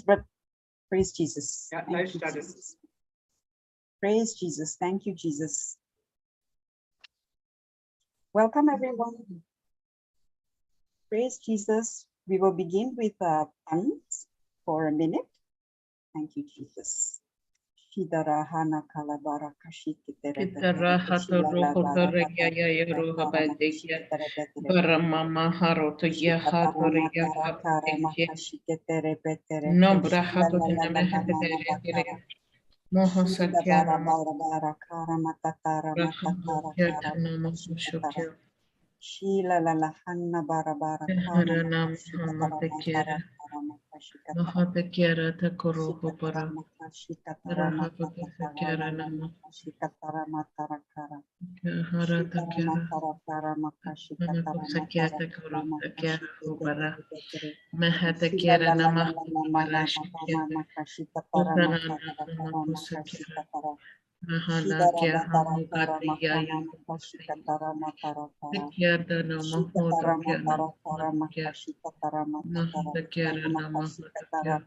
but praise Jesus. Yeah, Thank live you, started. Jesus. Praise Jesus. Thank you, Jesus. Welcome, everyone. Praise Jesus. We will begin with tongues for a minute. Thank you, Jesus. Shidarahana kalabara Baramama haroto ya hatori ya no brahato hinamehete moho satyana Shila la la hanna bara bara Haranam Hamatekera Mahatekera Takoroho Para Rahapatekera Nama Haratakera Namakusaketa Koro Takera Hubara Mahatekera Nama Parashiketa Utana Namakusakera Mahanakya Hamukati Yaya Tekyada Namahotakya Namahotakya Mahatakera Namahotakya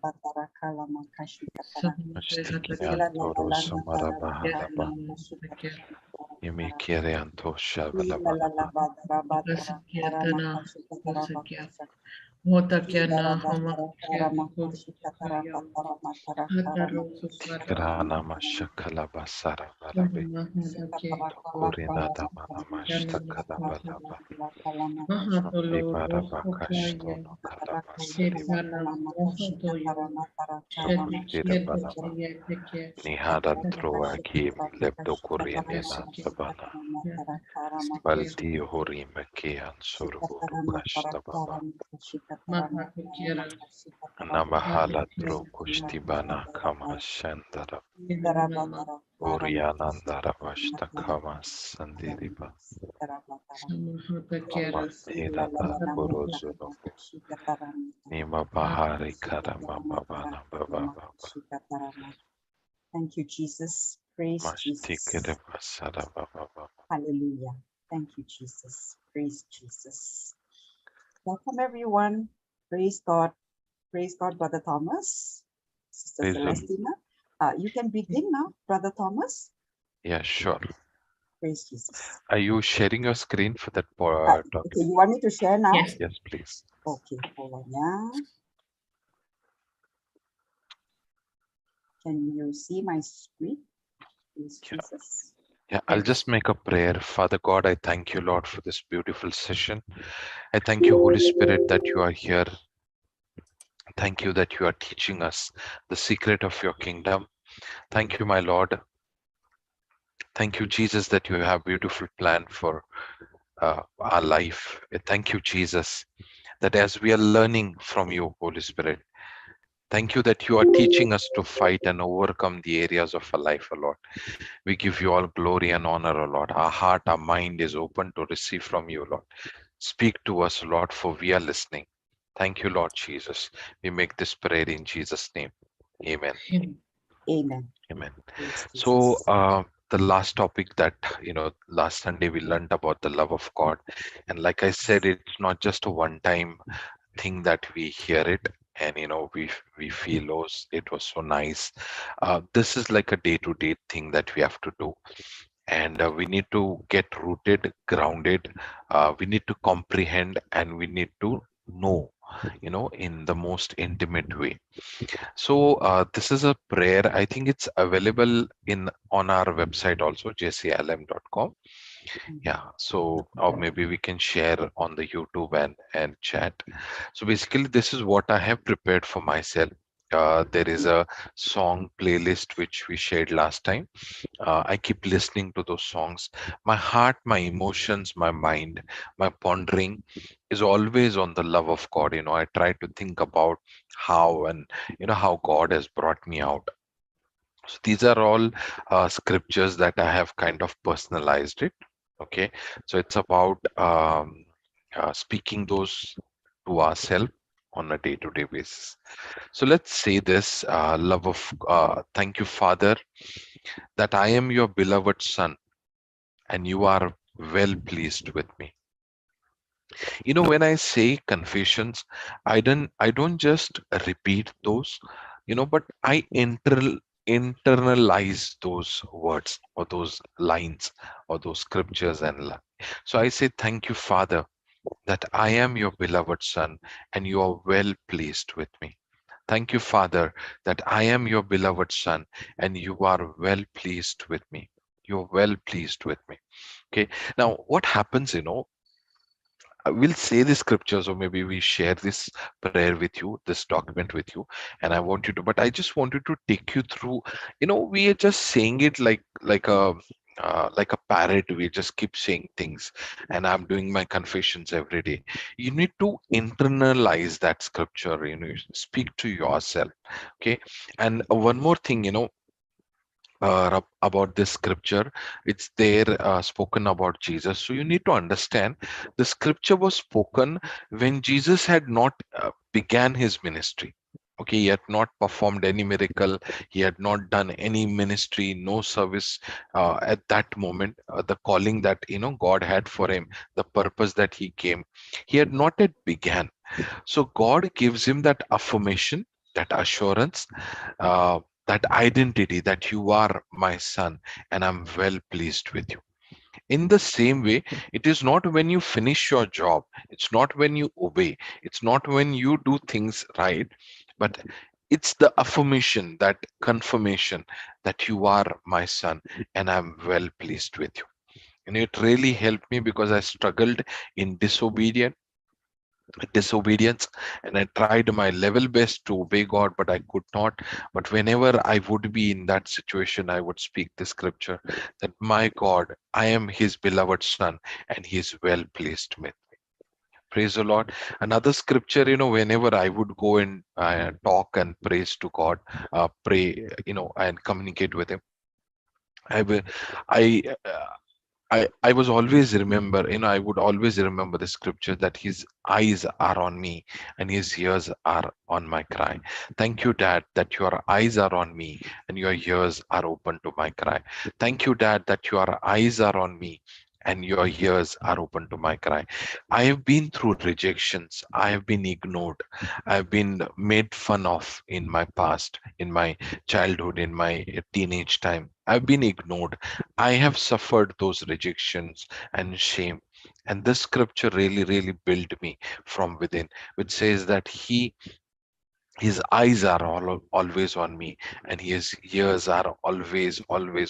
Namahala Drokushtibana Kama Shandara Uryanandara Vashtakama Sandiriba Nidata Puruzuno Nima Bahari Karama Bhavana Bhavava Thank you, Jesus. Praise Jesus. Hallelujah. Thank you, Jesus. Praise Jesus. Welcome, everyone. Praise God. Praise God, Brother Thomas. Sister Celestina. You can begin now, Brother Thomas. Yeah, sure. Praise Jesus. Are you sharing your screen for that topic? Okay, you want me to share now? Yes. Yes, please. Okay, hold on, yeah. Can you see my screen? Praise Jesus. Yeah, I'll just make a prayer. Father God, I thank you, Lord, for this beautiful session. I thank you, Holy Spirit, that you are here. Thank you that you are teaching us the secret of your kingdom. Thank you, my Lord. Thank you, Jesus, that you have a beautiful plan for our life. Thank you, Jesus, that as we are learning from you, Holy Spirit, thank you that you are teaching us to fight and overcome the areas of our life, O Lord. We give you all glory and honor, O Lord. Our heart, our mind is open to receive from you, Lord. Speak to us, Lord, for we are listening. Thank you, Lord Jesus. We make this prayer in Jesus' name. Amen. Amen. Amen. Praise So Jesus. the last topic that, last Sunday we learned about the love of God. And like I said, it's not just a one-time thing that we hear it and, we feel, oh, it was so nice. This is like a day-to-day thing that we have to do. And we need to get rooted, grounded. We need to comprehend and we need to know, in the most intimate way. So this is a prayer. I think it's available on our website also, jcilm.com. Yeah. So or maybe we can share on the YouTube and chat. So basically, this is what I have prepared for myself. There is a song playlist which we shared last time. I keep listening to those songs. My heart, my emotions, my mind, my pondering is always on the love of God. I try to think about how and how God has brought me out. So these are all scriptures that I have kind of personalized it. Okay, so it's about speaking those to ourselves on a day-to-day basis. So let's say this, thank you, Father, that I am your beloved Son and you are well pleased with me. When I say confessions, I don't just repeat those, but I internalize those words or those lines or those scriptures so I say, thank you, Father, that I am your beloved son and you are well pleased with me. Thank you, Father, that I am your beloved son and you are well pleased with me. You're well pleased with me. Okay. Now, what happens, we'll say the scriptures, or maybe we share this prayer with you, this document with you, and I want you to, but I just wanted to take you through. We are just saying it like a parrot. We just keep saying things, and I'm doing my confessions every day. You need to internalize that scripture. Speak to yourself. Okay, and one more thing, about this scripture, it's there, spoken about Jesus. So you need to understand, the scripture was spoken when Jesus had not began his ministry. Okay, he had not performed any miracle, he had not done any ministry, no service at that moment. The calling that God had for him, the purpose that he came, he had not yet began. So God gives him that affirmation, that assurance, that identity, that you are my son and I'm well pleased with you. In the same way, it is not when you finish your job, it's not when you obey, it's not when you do things right, but it's the affirmation, that confirmation that you are my son and I'm well pleased with you. And it really helped me because I struggled in disobedience, and I tried my level best to obey God, but I could not. But whenever I would be in that situation, I would speak the scripture that my God, I am his beloved son and he is well pleased with me. Praise the Lord. Another scripture, whenever I would go and talk and praise to God, pray, and communicate with him, I will, I I was always remember, I would always remember the scripture that his eyes are on me and his ears are on my cry. Thank you, Dad, that your eyes are on me and your ears are open to my cry. Thank you, Dad, that your eyes are on me and your ears are open to my cry. I have been through rejections. I have been ignored. I have been made fun of in my past, in my childhood, in my teenage time. I've been ignored. I have suffered those rejections and shame. And this scripture really, really built me from within, which says that his eyes are always on me and his ears are always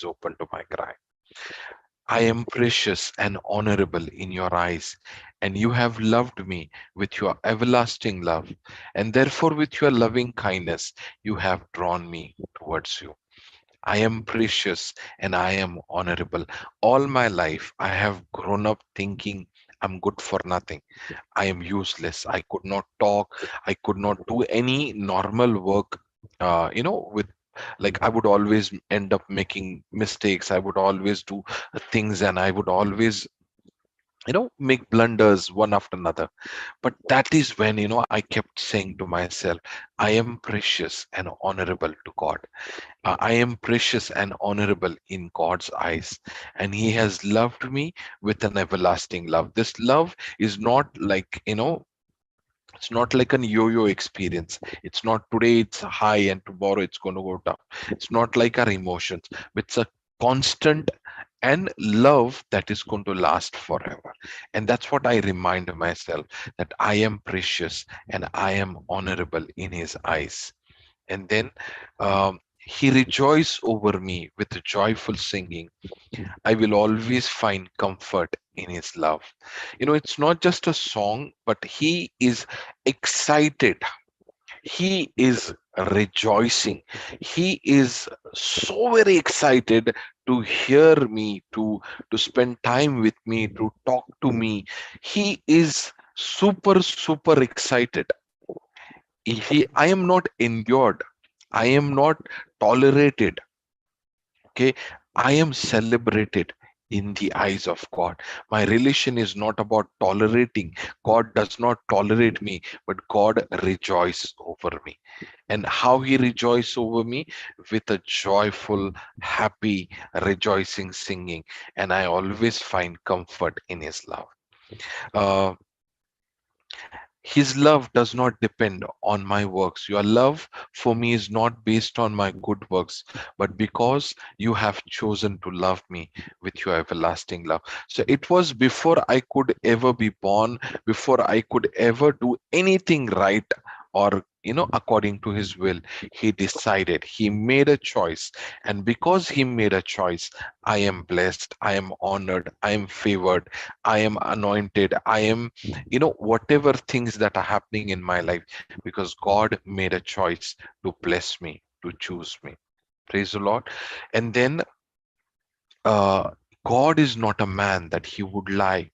open to my cry. I am precious and honorable in your eyes, and you have loved me with your everlasting love, and therefore with your loving kindness you have drawn me towards you. I am precious and I am honorable. All my life, I have grown up thinking I'm good for nothing. I am useless. I could not talk. I could not do any normal work. With like I would always end up making mistakes. I would always do things, and I would always make blunders one after another. But that is when I kept saying to myself, I am precious and honorable to God. I am precious and honorable in God's eyes, and He has loved me with an everlasting love. This love is not like, it's not like an yo-yo experience. It's not today it's high and tomorrow it's going to go down. It's not like our emotions. It's a constant and love that is going to last forever. And that's what I remind myself, that I am precious and I am honorable in His eyes. And then he rejoices over me with a joyful singing. I will always find comfort in his love. It's not just a song, but he is excited. He is rejoicing. He is so very excited to hear me, to spend time with me, to talk to me. He is super excited. I am not endured. I am not tolerated. Okay, I am celebrated in the eyes of God. My relation is not about tolerating. God does not tolerate me, but God rejoices over me. And how He rejoices over me? With a joyful, happy, rejoicing singing. And I always find comfort in His love. Uh, His love does not depend on my works. Your love for me is not based on my good works, but because you have chosen to love me with your everlasting love. So it was before I could ever be born, before I could ever do anything right, or according to his will. He decided, he made a choice, and because he made a choice, I am blessed, I am honored, I am favored, I am anointed, I am, whatever things that are happening in my life, because God made a choice to bless me, to choose me. Praise the Lord. And then uh, God is not a man that he would lie,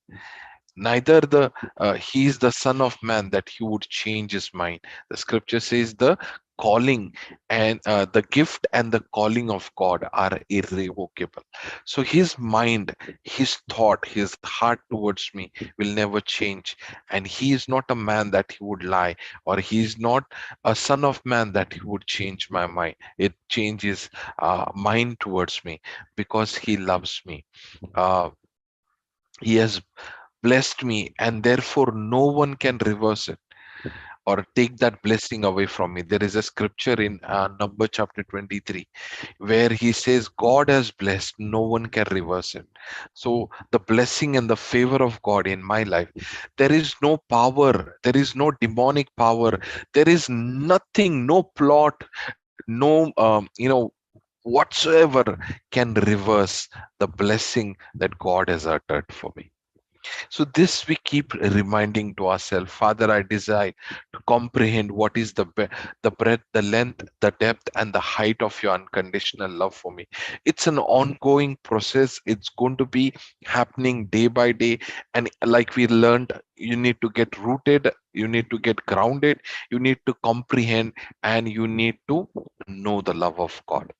neither he is the son of man that he would change his mind. The scripture says the calling and the gift and the calling of God are irrevocable. So his mind, his thought, his heart towards me will never change. And he is not a man that he would lie, or he is not a son of man that he would change my mind. It changes mind towards me because he loves me. He has blessed me, and therefore no one can reverse it or take that blessing away from me. There is a scripture in Number chapter 23 where he says, God has blessed, no one can reverse it. So the blessing and the favor of God in my life, there is no power, there is no demonic power, there is nothing, no plot, no whatsoever can reverse the blessing that God has uttered for me. So this we keep reminding to ourselves, Father, I desire to comprehend what is the breadth, the length, the depth, and the height of your unconditional love for me. It's an ongoing process. It's going to be happening day by day. And like we learned, you need to get rooted, you need to get grounded, you need to comprehend, and you need to know the love of God.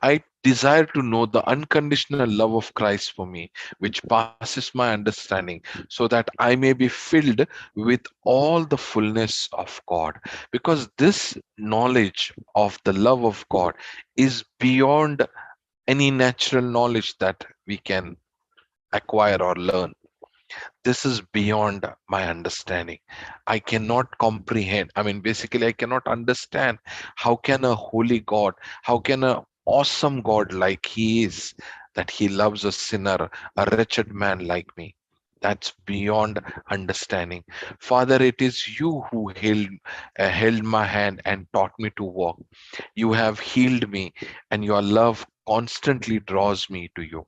I desire to know the unconditional love of Christ for me, which passes my understanding, so that I may be filled with all the fullness of God. Because this knowledge of the love of God is beyond any natural knowledge that we can acquire or learn. This is beyond my understanding. I cannot comprehend. I mean, basically, I cannot understand how can a holy God, how can a awesome God like he is, that he loves a sinner, a wretched man like me. That's beyond understanding. Father, it is you who held my hand and taught me to walk. You have healed me, and your love constantly draws me to you.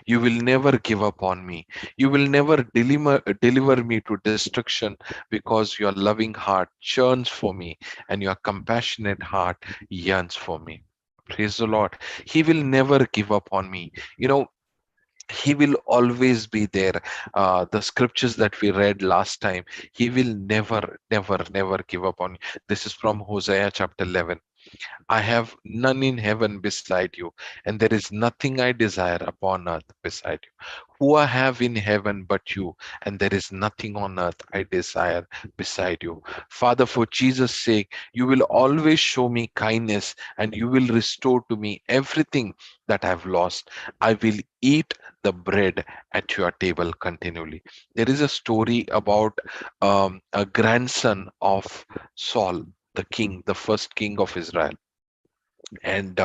You will never give up on me. You will never deliver me to destruction, because your loving heart churns for me and your compassionate heart yearns for me. Praise the Lord. He will never give up on me. He will always be there. The scriptures that we read last time, he will never, never, never give up on you. This is from Hosea chapter 11. I have none in heaven beside you, and there is nothing I desire upon earth beside you. Who I have in heaven but you, and there is nothing on earth I desire beside you. Father, for Jesus' sake, you will always show me kindness, and you will restore to me everything that I've lost. I will eat the bread at your table continually. There is a story about a grandson of Saul, the king, the first king of Israel. And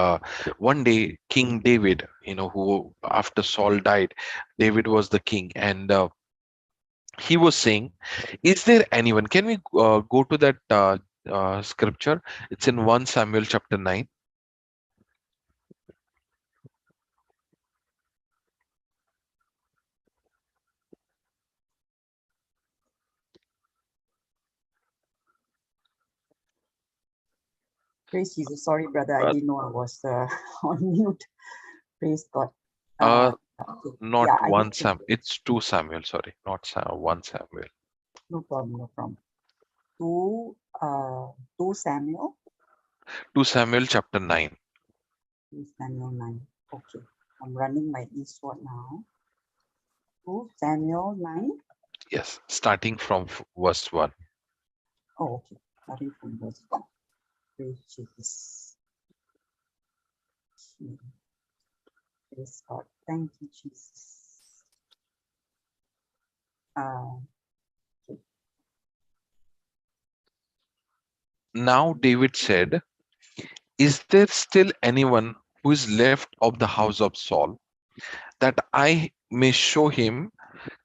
one day, King David, who after Saul died, David was the king, and he was saying, is there anyone? Can we go to that scripture? It's in 1 Samuel chapter 9. Praise Jesus. Sorry, brother. I Uh, didn't know I was on mute. Praise God. uh, Okay. Not Yeah, I 1 did. Sam. It's 2 Samuel. Sorry, not 1 Samuel. No problem. No problem. Two, uh, 2 Samuel. 2 Samuel chapter 9. 2 Samuel 9. Okay. I'm running my eastward now. 2 Samuel 9. Yes, starting from verse 1. Oh, okay. Starting from verse 1. Praise Jesus. Praise God. Thank you, Jesus. Uh, okay. Now David said, is there still anyone who is left of the house of Saul, that I may show him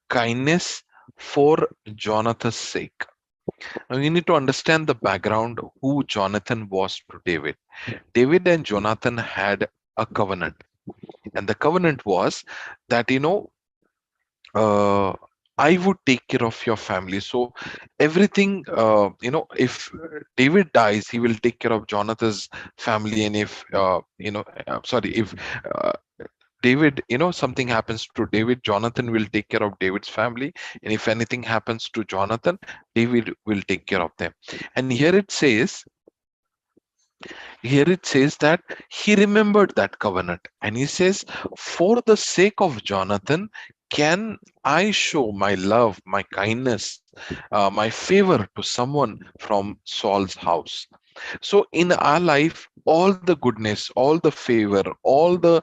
kindness for Jonathan's sake? Now you need to understand the background who Jonathan was to David. David and Jonathan had a covenant, and the covenant was that, uh, I would take care of your family. So everything, if David dies, he will take care of Jonathan's family, and if sorry, if uh, David, something happens to David, Jonathan will take care of David's family. And if anything happens to Jonathan, David will take care of them. And here it says that he remembered that covenant. And he says, for the sake of Jonathan, can I show my love, my kindness, my favor to someone from Saul's house? So in our life, all the goodness, all the favor, all the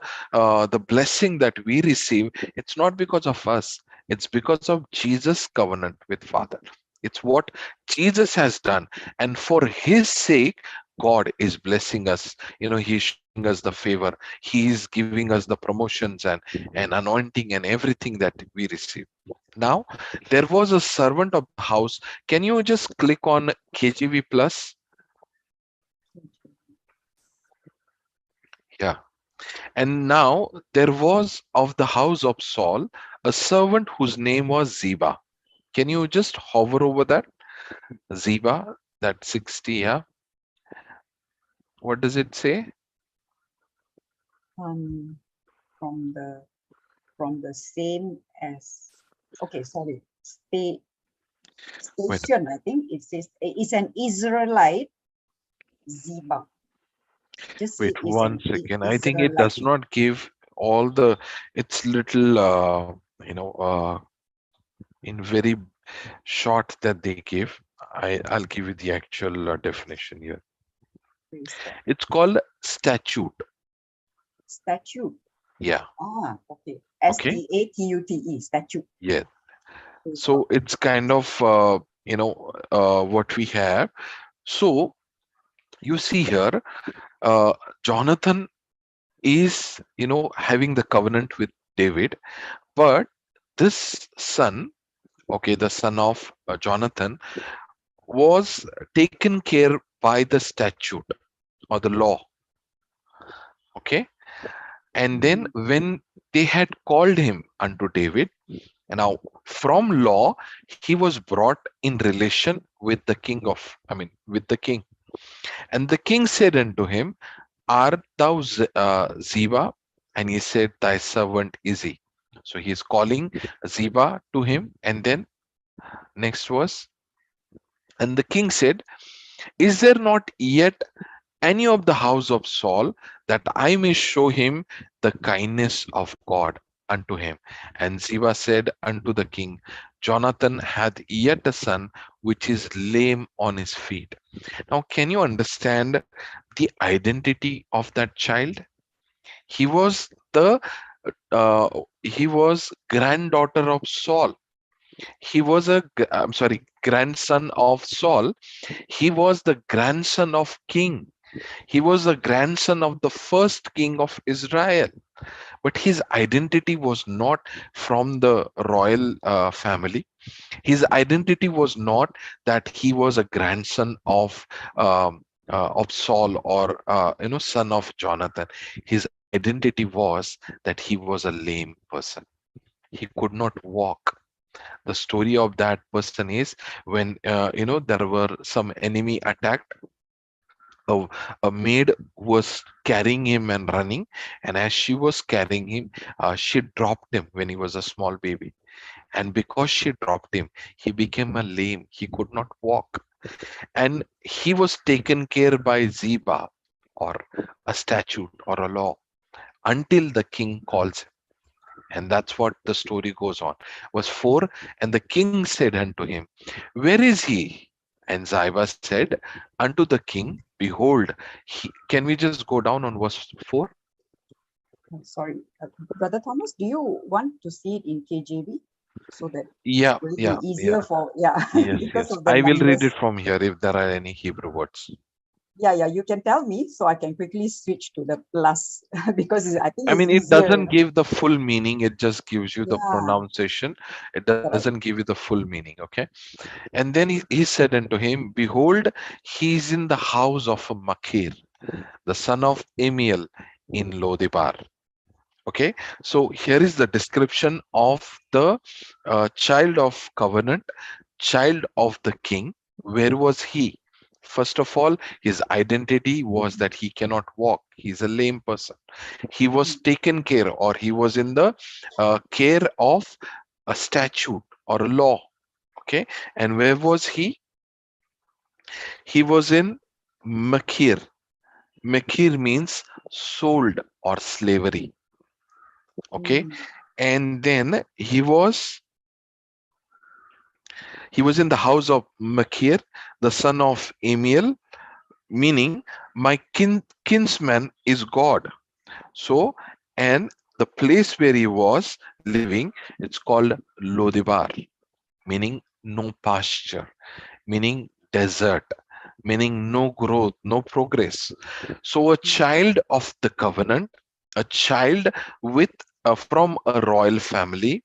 blessing that we receive, it's not because of us. It's because of Jesus' covenant with Father. It's what Jesus has done, and for His sake, God is blessing us. He's showing us the favor. He is giving us the promotions and anointing and everything that we receive. Now, there was a servant of the house. Can you just click on KGV plus? Yeah. And now there was of the house of Saul a servant whose name was Ziba. Can you just hover over that? Ziba, that 60, yeah. What does it say? Um, from the same as, okay, sorry, Wait, station, I think it says it's an Israelite, Ziba. Just say wait it's one an second. I think it Israelite. does not give all the, it's little, in very short that they give. I'll give you the actual definition here. Praise God. It's called statute. Statute. Yeah. Okay. Okay. STATUTE, statute. Yeah. Praise God. So it's kind of, what we have. So you see here, Jonathan is, having the covenant with David, but this son, okay, the son of Jonathan, was taken care by the statute or the law. Okay. And then when they had called him unto David, and now from law, he was brought in relation with the king with the king. And the king said unto him, art thou Ziba? And he said, thy servant is he. So he is calling Ziba to him. And then next verse, and the king said, is there not yet any of the house of Saul, that I may show him the kindness of God unto him? And Ziba said unto the king, Jonathan hath yet a son which is lame on his feet. Now, can you understand the identity of that child? He was uh, he was granddaughter of Saul. He was grandson of Saul. He was the grandson of king. He was the grandson of the first king of Israel, but his identity was not from the royal family. His identity was not that he was a grandson of Saul, or son of Jonathan. His identity was that he was a lame person. He could not walk. The story of that person is when there were some enemy attacked. a, a maid was carrying him and running, and as she was carrying him, she dropped him when he was a small baby. And because she dropped him, he became a lame. He could not walk, and he was taken care by Ziba, or a statute or a law, until the king calls him. And that's what the story goes on. Verse 4, and the king said unto him, where is he? And Ziba said unto the king, behold, can we just go down on verse 4? Sorry, Brother Thomas, do you want to see it in KJV? so that Yeah, will it yeah, be yeah. easier for, yeah, Yes, because yes. of the I will read it numbers. from here if there are any Hebrew words. Yeah, you can tell me so I can quickly switch to the plus because I think I it's mean, it easier, doesn't give the full meaning, it just gives you the Yeah, pronunciation. It doesn't correct. give you the full meaning, okay? And then he said unto him, behold, he is in the house of a Machir, the son of Amiel in Lodibar. Okay, so here is the description of the child of covenant, child of the king. Where was he? First of all, his identity was that he cannot walk. He's a lame person. He was taken care, or he was in the care of a statute or a law. Okay, and where was he? He was in Makir. Makir means sold or slavery. Okay, Mm, and then he was in the house of Makir, the son of Amiel, meaning my kinsman is God. So, and the place where he was living, it's called Lodibar, meaning no pasture, meaning desert, meaning no growth, no progress. So, a mm, child of the covenant, a child with from a royal family,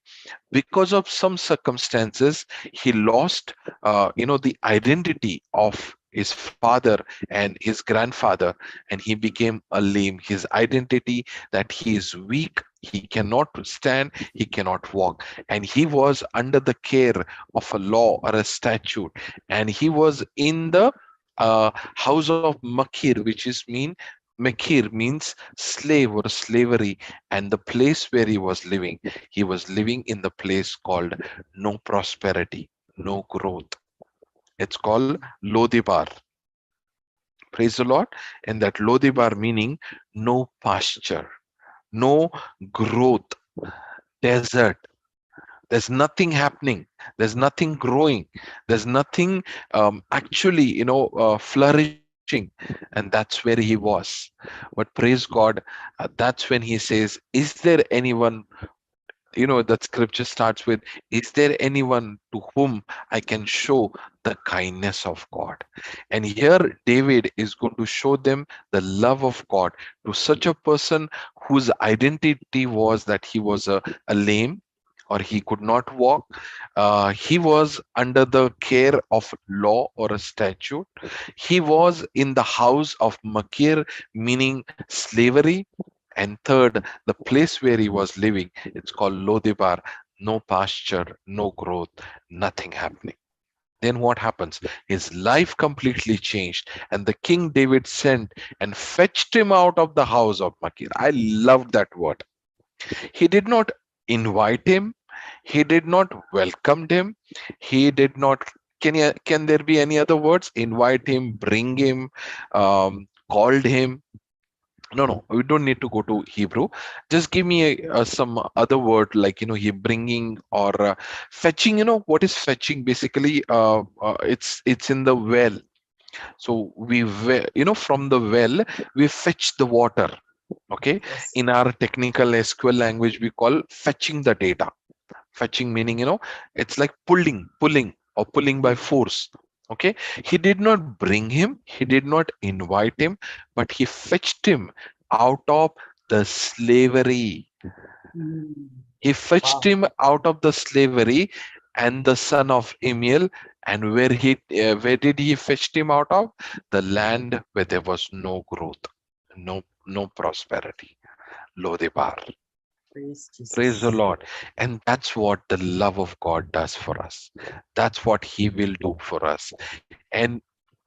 because of some circumstances he lost the identity of his father and his grandfather, and he became a lame. His identity that he is weak, he cannot stand, he cannot walk, and he was under the care of a law or a statute, and he was in the house of Makir, which is mean Makir means slave or slavery, and the place where he was living in the place called no prosperity, no growth. It's called Lodibar. Praise the Lord. And that Lodibar meaning no pasture, no growth, desert. There's nothing happening. There's nothing growing. There's nothing actually, flourishing. And that's where he was. But praise God, that's when he says, is there anyone, that scripture starts with, is there anyone to whom I can show the kindness of God? And here David is going to show them the love of God to such a person whose identity was that he was a lame, or he could not walk. He was under the care of law or a statute. He was in the house of Makir, meaning slavery. And third, the place where he was living, it's called Lodibar, no pasture, no growth, nothing happening. Then what happens? His life completely changed, and the king David sent and fetched him out of the house of Makir. I love that word. He did not invite him, he did not welcome him, he did not. Can there be any other words? Invite him, bring him, called him. No, we don't need to go to Hebrew. Just give me some other word, like he bringing or fetching. What is fetching? Basically, it's in the well. So from the well we fetch the water. Okay, yes. in our technical SQL language we call fetching the data. Fetching meaning, it's like pulling or pulling by force. Okay, he did not bring him, he did not invite him, but he fetched him out of the slavery. Mm, He fetched wow, him out of the slavery and the son of Amiel. And where did he fetch him out of? The land where there was no growth, no prosperity. Lodebar. praise Praise the Jesus. Lord. And that's what the love of God does for us. That's what He will do for us. And,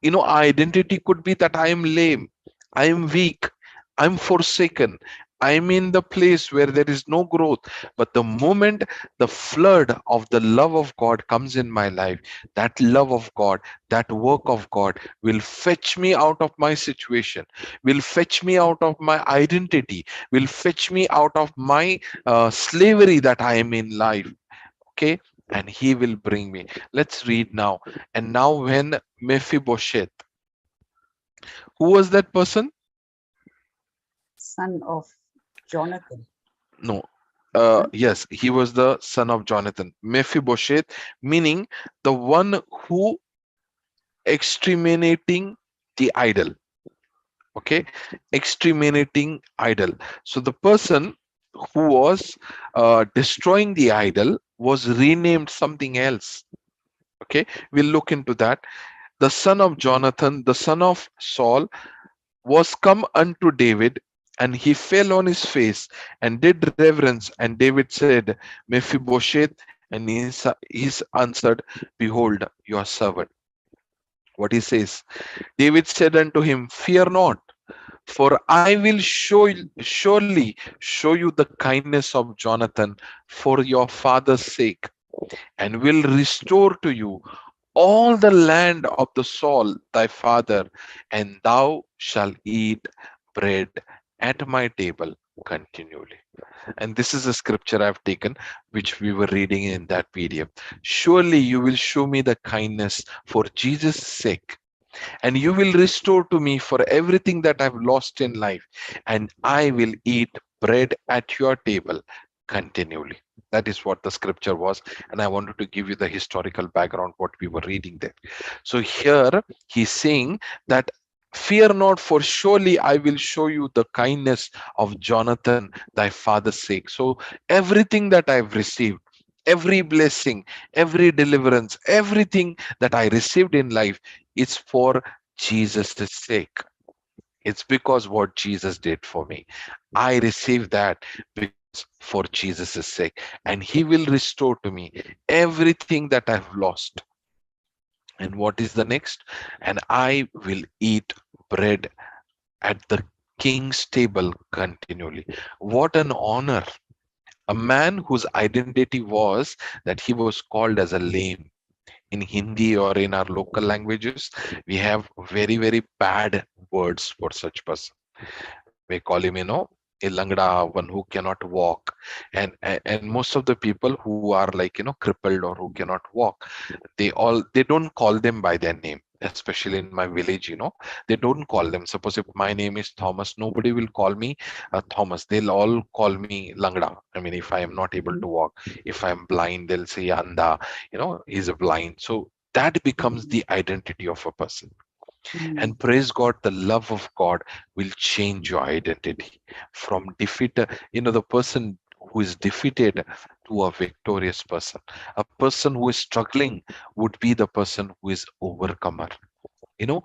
our identity could be that I am lame, I am weak, I'm forsaken, I'm in the place where there is no growth. But the moment the flood of the love of God comes in my life, that love of God, that work of God will fetch me out of my situation, will fetch me out of my identity, will fetch me out of my slavery that I am in life. Okay, and he will bring me. Let's read now. And now when Mephibosheth, who was that person? Son of Jonathan. No, Yes, he was the son of Jonathan. Mephibosheth, meaning the one who exterminating the idol. Okay, exterminating idol. So the person who was destroying the idol was renamed something else. Okay, we'll look into that. The son of Jonathan, the son of Saul, was come unto David, and he fell on his face and did reverence. And David said, Mephibosheth, and he answered, Behold, your servant. What he says, David said unto him, Fear not, for I will surely show you the kindness of Jonathan for your father's sake, and will restore to you all the land of the Saul thy father, and thou shalt eat bread at my table continually. And this is a scripture I've taken, which we were reading in that PDF. Surely you will show me the kindness for Jesus' sake, and you will restore to me for everything that I've lost in life, and I will eat bread at your table continually. That is what the scripture was, and I wanted to give you the historical background what we were reading there. So here he's saying that fear not, for surely I will show you the kindness of Jonathan thy father's sake. So everything that I've received, every blessing, every deliverance, everything that I received in life, it's for Jesus' sake. It's because what Jesus did for me. I received that because for Jesus' sake. And he will restore to me everything that I've lost. And what is the next? And I will eat bread at the king's table continually. What an honor. A man whose identity was that he was called as a lame. In Hindi or in our local languages, we have very, very bad words for such person. We call him, a langda, one who cannot walk. And most of the people who are like, crippled or who cannot walk, they don't call them by their name. Especially in my village, they don't call them. Suppose if my name is Thomas, nobody will call me Thomas. They'll all call me Langda. I mean, if I am not able to walk, if I'm blind, they'll say Anda. He's a blind. So that becomes the identity of a person. And praise God, the love of God will change your identity from defeat. The person who is defeated to a victorious person. A person who is struggling would be the person who is overcomer. You know,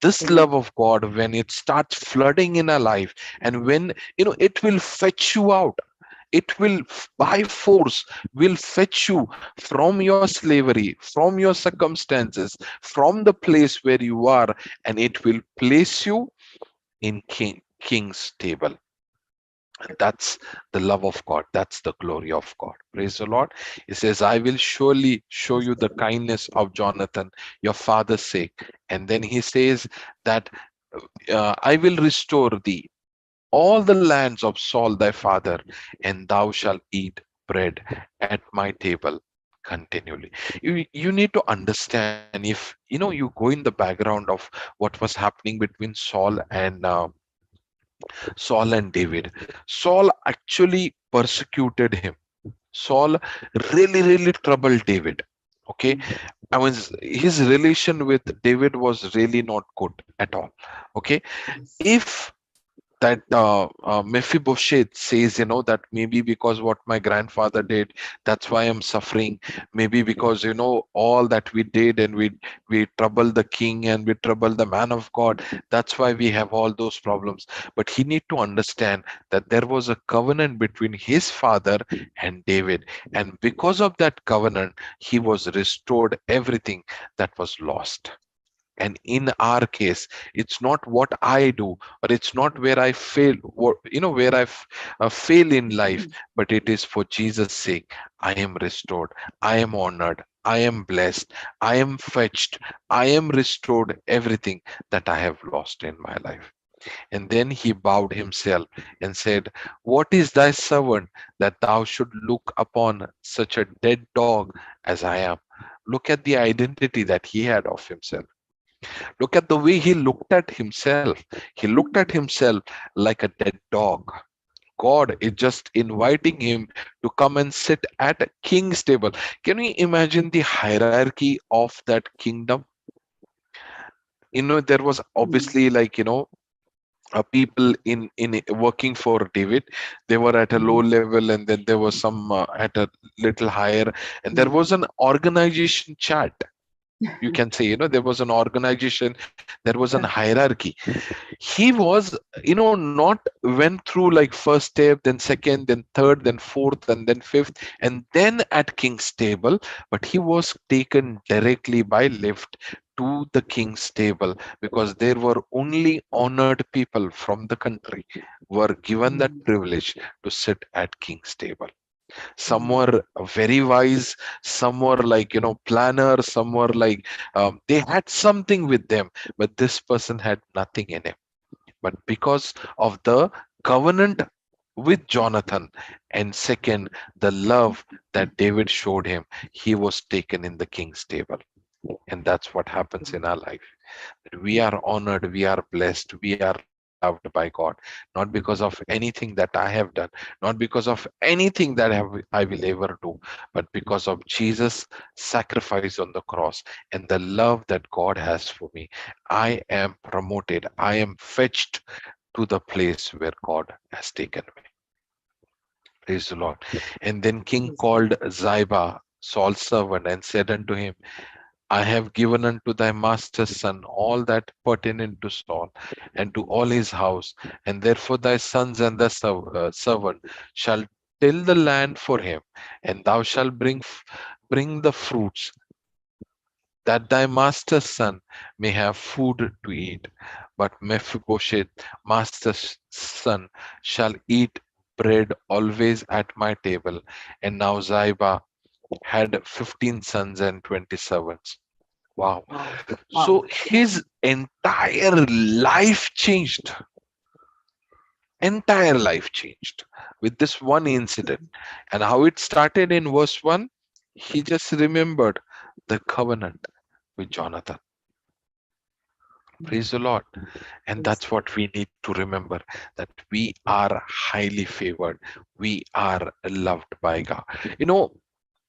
this love of God, when it starts flooding in our life, and when it will fetch you out, it will by force will fetch you from your slavery, from your circumstances, from the place where you are, and it will place you in king's table. And that's the love of God. That's the glory of God. Praise the Lord. He says, I will surely show you the kindness of Jonathan, your father's sake. And then he says that I will restore thee all the lands of Saul thy father, and thou shalt eat bread at my table continually. You need to understand, if you go in the background of what was happening between Saul and David. Saul actually persecuted him. Saul really troubled David. Okay, I mean, his relation with David was really not good at all. Okay, if that Mephibosheth says, that maybe because what my grandfather did, that's why I'm suffering. Maybe because all that we did, and we troubled the king and we troubled the man of God. That's why we have all those problems. But he need to understand that there was a covenant between his father and David, and because of that covenant, he was restored everything that was lost. And in our case, it's not what I do, or it's not where I fail, where I fail in life, but it is for Jesus' sake. I am restored, I am honored, I am blessed, I am fetched, I am restored everything that I have lost in my life. And then he bowed himself and said, what is thy servant, that thou should look upon such a dead dog as I am? Look at the identity that he had of himself. Look at the way he looked at himself. He looked at himself like a dead dog. God is just inviting him to come and sit at a king's table. Can you imagine the hierarchy of that kingdom? There was obviously, like, people in working for David. They were at a low level, and then there was some at a little higher, and there was an organization chart. You can say, there was an organization, there was an hierarchy. He was, not went through like first step, then second, then third, then fourth, and then fifth, and then at king's table, but he was taken directly by lift to the king's table, because there were only honored people from the country were given that privilege to sit at king's table. Some were very wise, some were like, planners, some were like, they had something with them, but this person had nothing in him. But because of the covenant with Jonathan, and second, the love that David showed him, he was taken in the king's table. And that's what happens in our life. That we are honored, we are blessed, we are loved by God, not because of anything that I have done, not because of anything that I will ever do, but because of Jesus' sacrifice on the cross and the love that God has for me. I am promoted, I am fetched to the place where God has taken me. Praise the Lord. And then king called Ziba, Saul's servant, and said unto him, I have given unto thy master's son all that pertained to Saul and to all his house, and therefore thy sons and the servant shall till the land for him, and thou shalt bring the fruits, that thy master's son may have food to eat. But Mephibosheth, master's son, shall eat bread always at my table. And now Ziba had 15 sons and 20 servants. Wow. So his entire life changed. Entire life changed with this one incident. And how it started in verse 1, he just remembered the covenant with Jonathan. Praise the Lord. And that's what we need to remember, that we are highly favored. We are loved by God.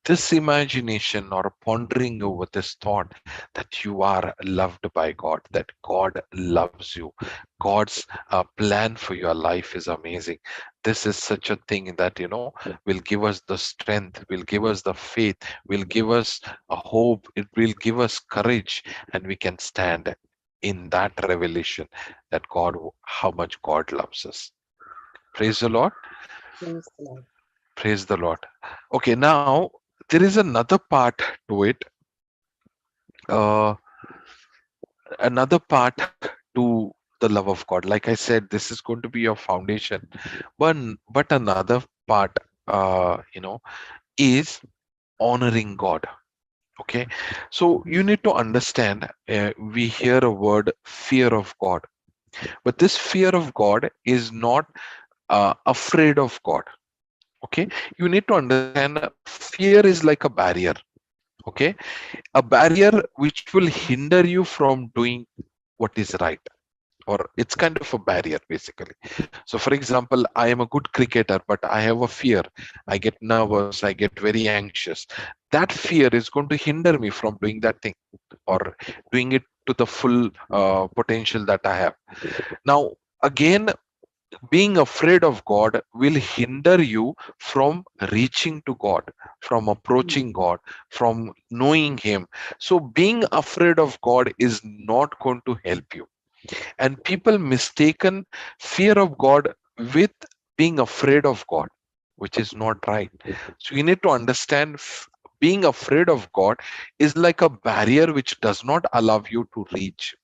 This imagination or pondering over this thought that you are loved by God, that God loves you, God's plan for your life is amazing. This is such a thing that, will give us the strength, will give us the faith, will give us a hope, it will give us courage, and we can stand in that revelation that God, how much God loves us. Praise the Lord. Praise the Lord. Praise the Lord. Okay, now there is another part to it. Another part to the love of God. Like I said, this is going to be your foundation. But another part, is honoring God. Okay, so you need to understand. We hear a word, fear of God, but this fear of God is not afraid of God. Okay, you need to understand. Fear is like a barrier. Okay, a barrier which will hinder you from doing what is right, or it's kind of a barrier basically. So for example, I am a good cricketer, but I have a fear. I get nervous, I get very anxious. That fear is going to hinder me from doing that thing, or doing it to the full potential that I have. Now again, being afraid of God will hinder you from reaching to God, from approaching God, from knowing Him. So, being afraid of God is not going to help you. And people mistaken fear of God with being afraid of God, which is not right. So, you need to understand being afraid of God is like a barrier which does not allow you to reach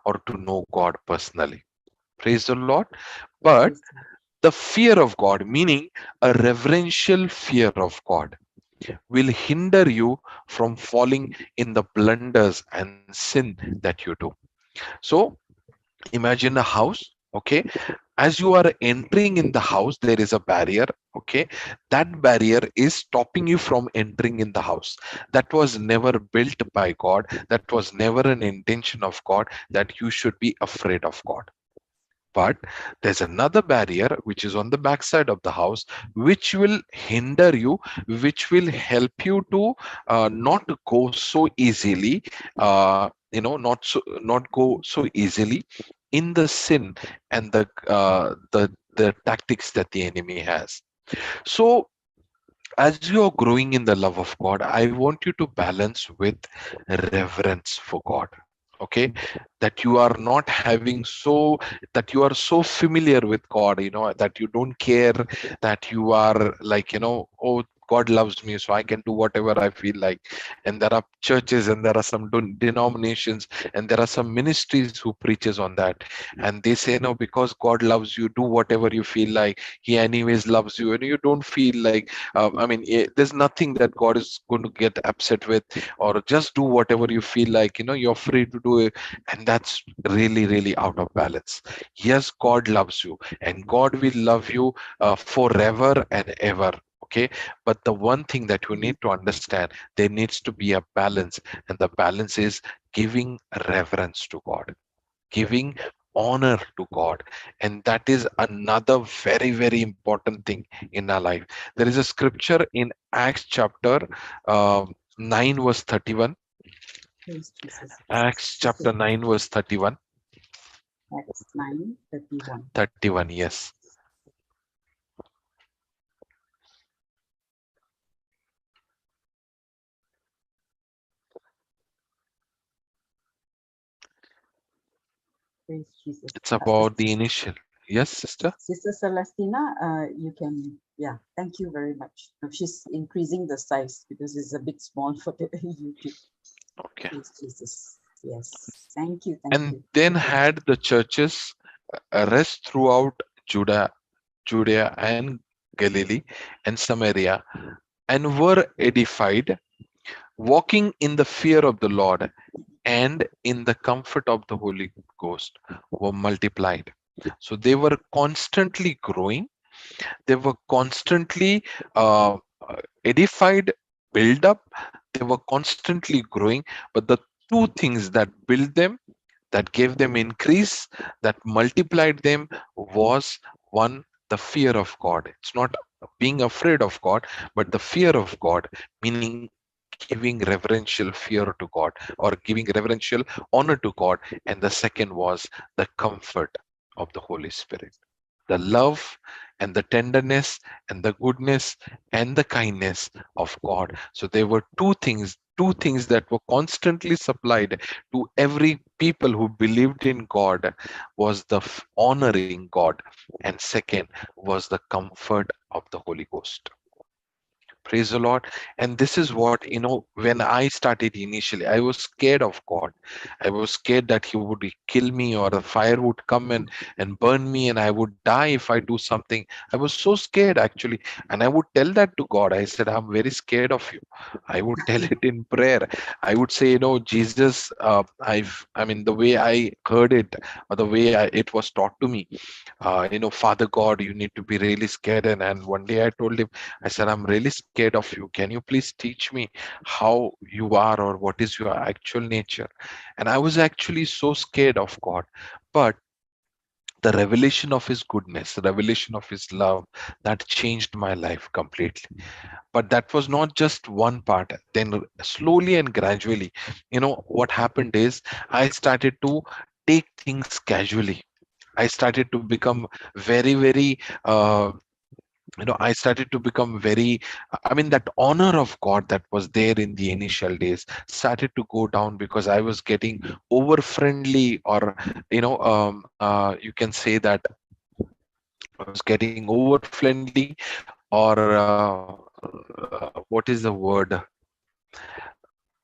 or to know God personally. Praise the Lord. But the fear of God, meaning a reverential fear of God, will hinder you from falling in the blunders and sin that you do. So imagine a house. Okay, as you are entering in the house, there is a barrier. Okay, that barrier is stopping you from entering in the house. That was never built by God. That was never an intention of God, that you should be afraid of God. But there's another barrier which is on the backside of the house, which will hinder you, which will help you to not go so easily, not go so easily in the sin and the tactics that the enemy has. So as you are growing in the love of God, I want you to balance with reverence for God. Okay, that you are not having so, that you are so familiar with God, that you don't care, that you are like, oh, God loves me, so I can do whatever I feel like. And there are churches, and there are some denominations, and there are some ministries who preaches on that, and they say, no, because God loves you, do whatever you feel like. He anyways loves you, and you don't feel like, there's nothing that God is going to get upset with, or just do whatever you feel like, you're free to do it. And that's really, really out of balance. Yes, God loves you, and God will love you forever and ever. Okay, but the one thing that you need to understand, there needs to be a balance, and the balance is giving reverence to God, giving honor to God. And that is another very, very important thing in our life. There is a scripture in Acts chapter 9 verse 31. Praise Jesus. Acts chapter 9 verse 31. Acts 9:31. 31, yes. Praise Jesus. It's about the initial. Yes, sister? Sister Celestina, you can, yeah, thank you very much. She's increasing the size because it's a bit small for the YouTube. Okay. Praise Jesus. Yes, thank you, thank And you. then had the churches rest throughout Judea and Galilee and Samaria, and were edified, walking in the fear of the Lord and in the comfort of the Holy Ghost, were multiplied. So they were constantly growing, they were constantly edified, built up, they were constantly growing. But the two things that built them, that gave them increase, that multiplied them, was one, the fear of God. It's not being afraid of God, but the fear of God, meaning giving reverential fear to God, or giving reverential honor to God. And the second was the comfort of the Holy Spirit, the love and the tenderness and the goodness and the kindness of God. So there were two things that were constantly supplied to every people who believed in God, was the honoring God, and second was the comfort of the Holy Ghost. Praise the Lord. And this is what, when I started initially, I was scared of God. I was scared that He would kill me, or the fire would come and burn me, and I would die if I do something. I was so scared actually. And I would tell that to God. I said, I'm very scared of you. I would tell it in prayer. I would say, Jesus, the way I heard it, or the way it was taught to me, Father God, you need to be really scared. And one day I told Him, I said, I'm really scared of you. Can you please teach me how you are, or what is your actual nature? And I was actually so scared of God. But the revelation of His goodness, the revelation of His love, that changed my life completely. But that was not just one part. Then slowly and gradually, what happened is, I started to take things casually. I started to become very, very, I started to become very, that honor of God that was there in the initial days started to go down, because I was getting over friendly, or, you can say that I was getting over friendly, or what is the word?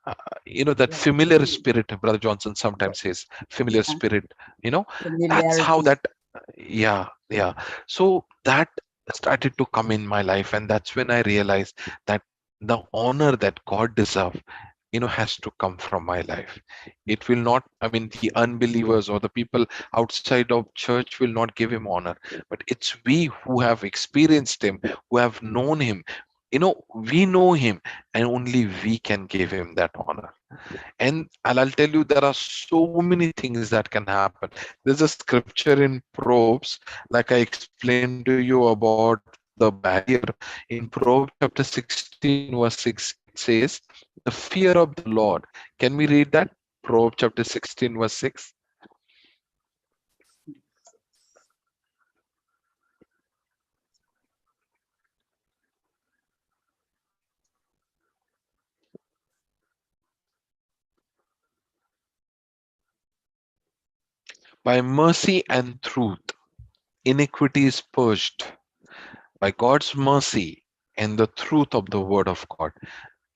That Yeah, familiar spirit, Brother Johnson sometimes says, familiar yeah. spirit, you know, that's how Familiarity. that, yeah, yeah. So that started to come in my life, and that's when I realized that the honor that God deserves, has to come from my life. It will not, the unbelievers or the people outside of church will not give Him honor, but it's we who have experienced Him, who have known Him. We know Him, and only we can give Him that honor. And I'll tell you, there are so many things that can happen. There's a scripture in Proverbs, like I explained to you about the barrier. In Proverbs chapter 16 verse 6, it says, the fear of the Lord. Can we read that? Proverbs chapter 16 verse 6. By mercy and truth, iniquity is purged. By God's mercy and the truth of the word of God,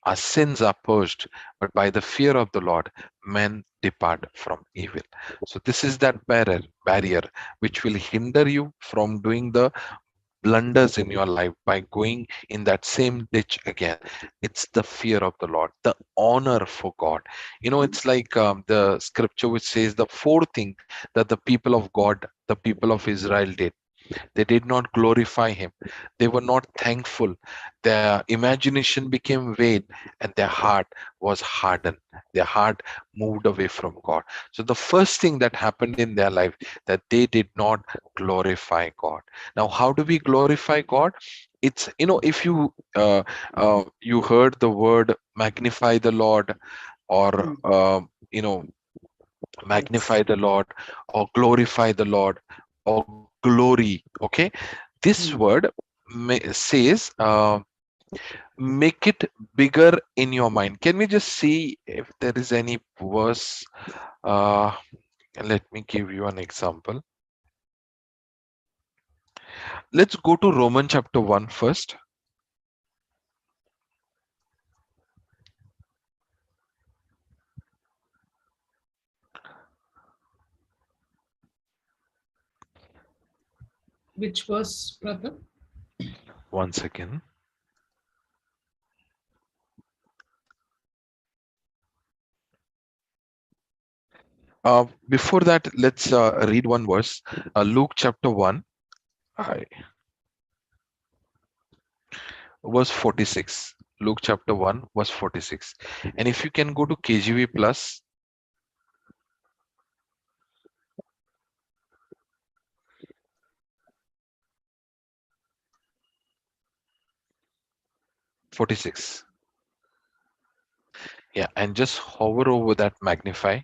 our sins are purged, but by the fear of the Lord, men depart from evil. So this is that barrier which will hinder you from doing the blunders in your life by going in that same ditch again. It's the fear of the Lord, the honor for God. It's like the scripture which says the fourth thing that the people of God, the people of Israel did. They did not glorify him. They were not thankful. Their imagination became vain and their heart was hardened. Their heart moved away from God. So the first thing that happened in their life, that they did not glorify God. Now, how do we glorify God? It's, if you heard the word magnify the Lord, or Yes. magnify the Lord, or glorify the Lord, or glory. Okay, this Mm. word says, make it bigger in your mind. Can we just see if there is any verse? uh, Let me give you an example. Let's go to Romans chapter 1 first. Which was, brother? One second. Before that, let's read one verse. Luke chapter 1, I- verse 46. Luke chapter 1 verse 46. And if you can go to KJV plus 46. Yeah, and just hover over that magnify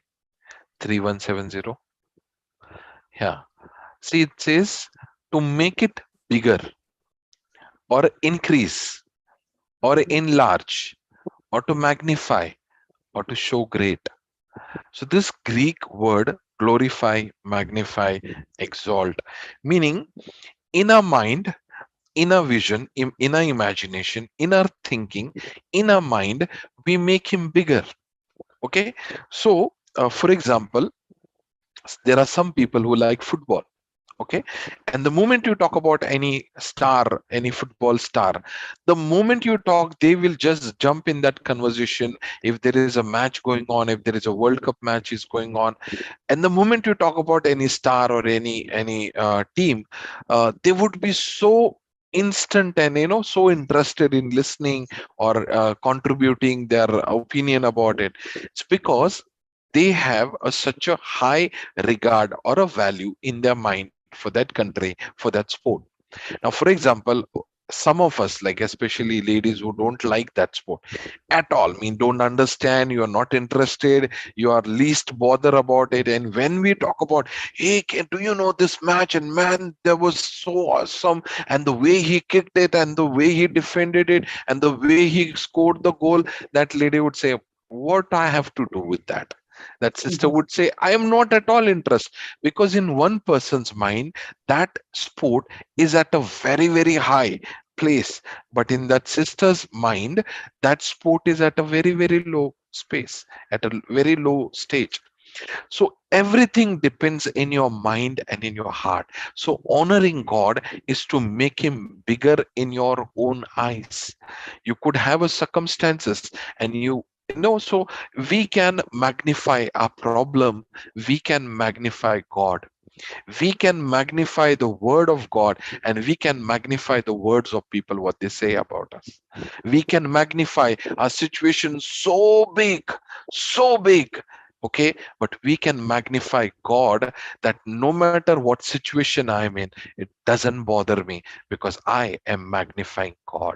3170. Yeah. See, it says to make it bigger, or increase, or enlarge, or to magnify, or to show great. So this Greek word glorify, magnify, exalt, meaning in our mind, in our vision, in our imagination, in our thinking, in our mind, we make him bigger. Okay. So for example, there are some people who like football. Okay, and the moment you talk about any star, any football star, the moment you talk, they will just jump in that conversation. If there is a match going on, if there is a World Cup match is going on, and the moment you talk about any star or any team, they would be so instant and so interested in listening or contributing their opinion about it. It's because they have such a high regard or a value in their mind for that country, for that sport. Now, for example, some of us, like especially ladies who don't like that sport at all, mean don't understand, you are not interested, you are least bother about it. And when we talk about, hey, do you know this match? And man, that was so awesome. And the way he kicked it, and the way he defended it, and the way he scored the goal, that lady would say, what I have to do with that? That sister Mhm. would say, I am not at all interested, because in one person's mind, that sport is at a very, very high place. But in that sister's mind, that sport is at a very, very low space, at a very low stage. So everything depends in your mind and in your heart. So honoring God is to make him bigger in your own eyes. You could have a circumstances, and you know, so we can magnify our problem, we can magnify God. We can magnify the word of God, and we can magnify the words of people, what they say about us. We can magnify a situation so big, okay? But we can magnify God, that no matter what situation I'm in, it doesn't bother me, because I am magnifying God.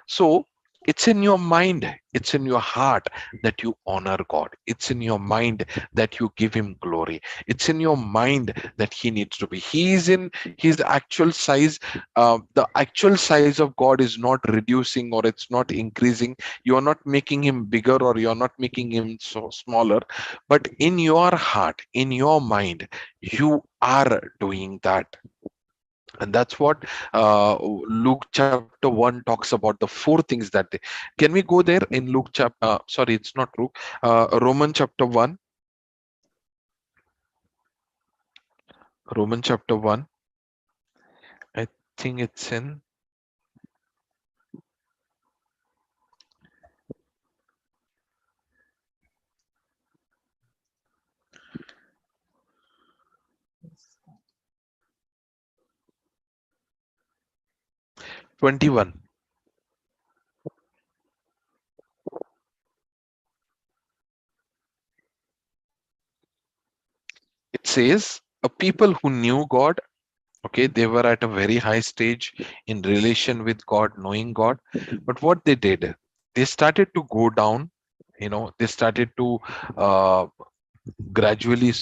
So it's in your mind, it's in your heart that you honor God. It's in your mind that you give him glory. It's in your mind that he needs to be. He is in his actual size. The actual size of God is not reducing or it's not increasing. You are not making him bigger or you are not making him so smaller. But in your heart, in your mind, you are doing that. And that's what Luke chapter 1 talks about, the four things that they can. We go there in Luke chapter sorry, it's not Luke, Roman chapter 1. Roman chapter 1, I think it's in 21. It says, a people who knew God, okay, they were at a very high stage in relation with God, knowing God. But what they did, they started to go down, they started to uh, gradually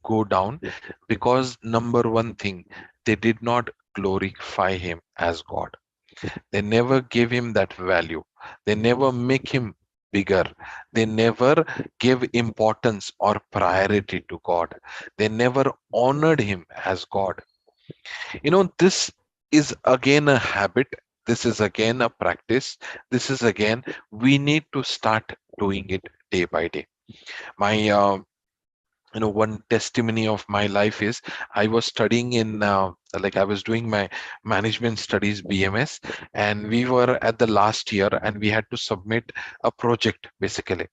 go down, because number one thing, they did not glorify him as God. They never gave him that value. They never make him bigger. They never gave importance or priority to God. They never honored him as God. This is again a habit. This is again a practice. This is again, we need to start doing it day by day. My one testimony of my life is, I was studying in like I was doing my management studies, BMS, and we were at the last year and we had to submit a project basically.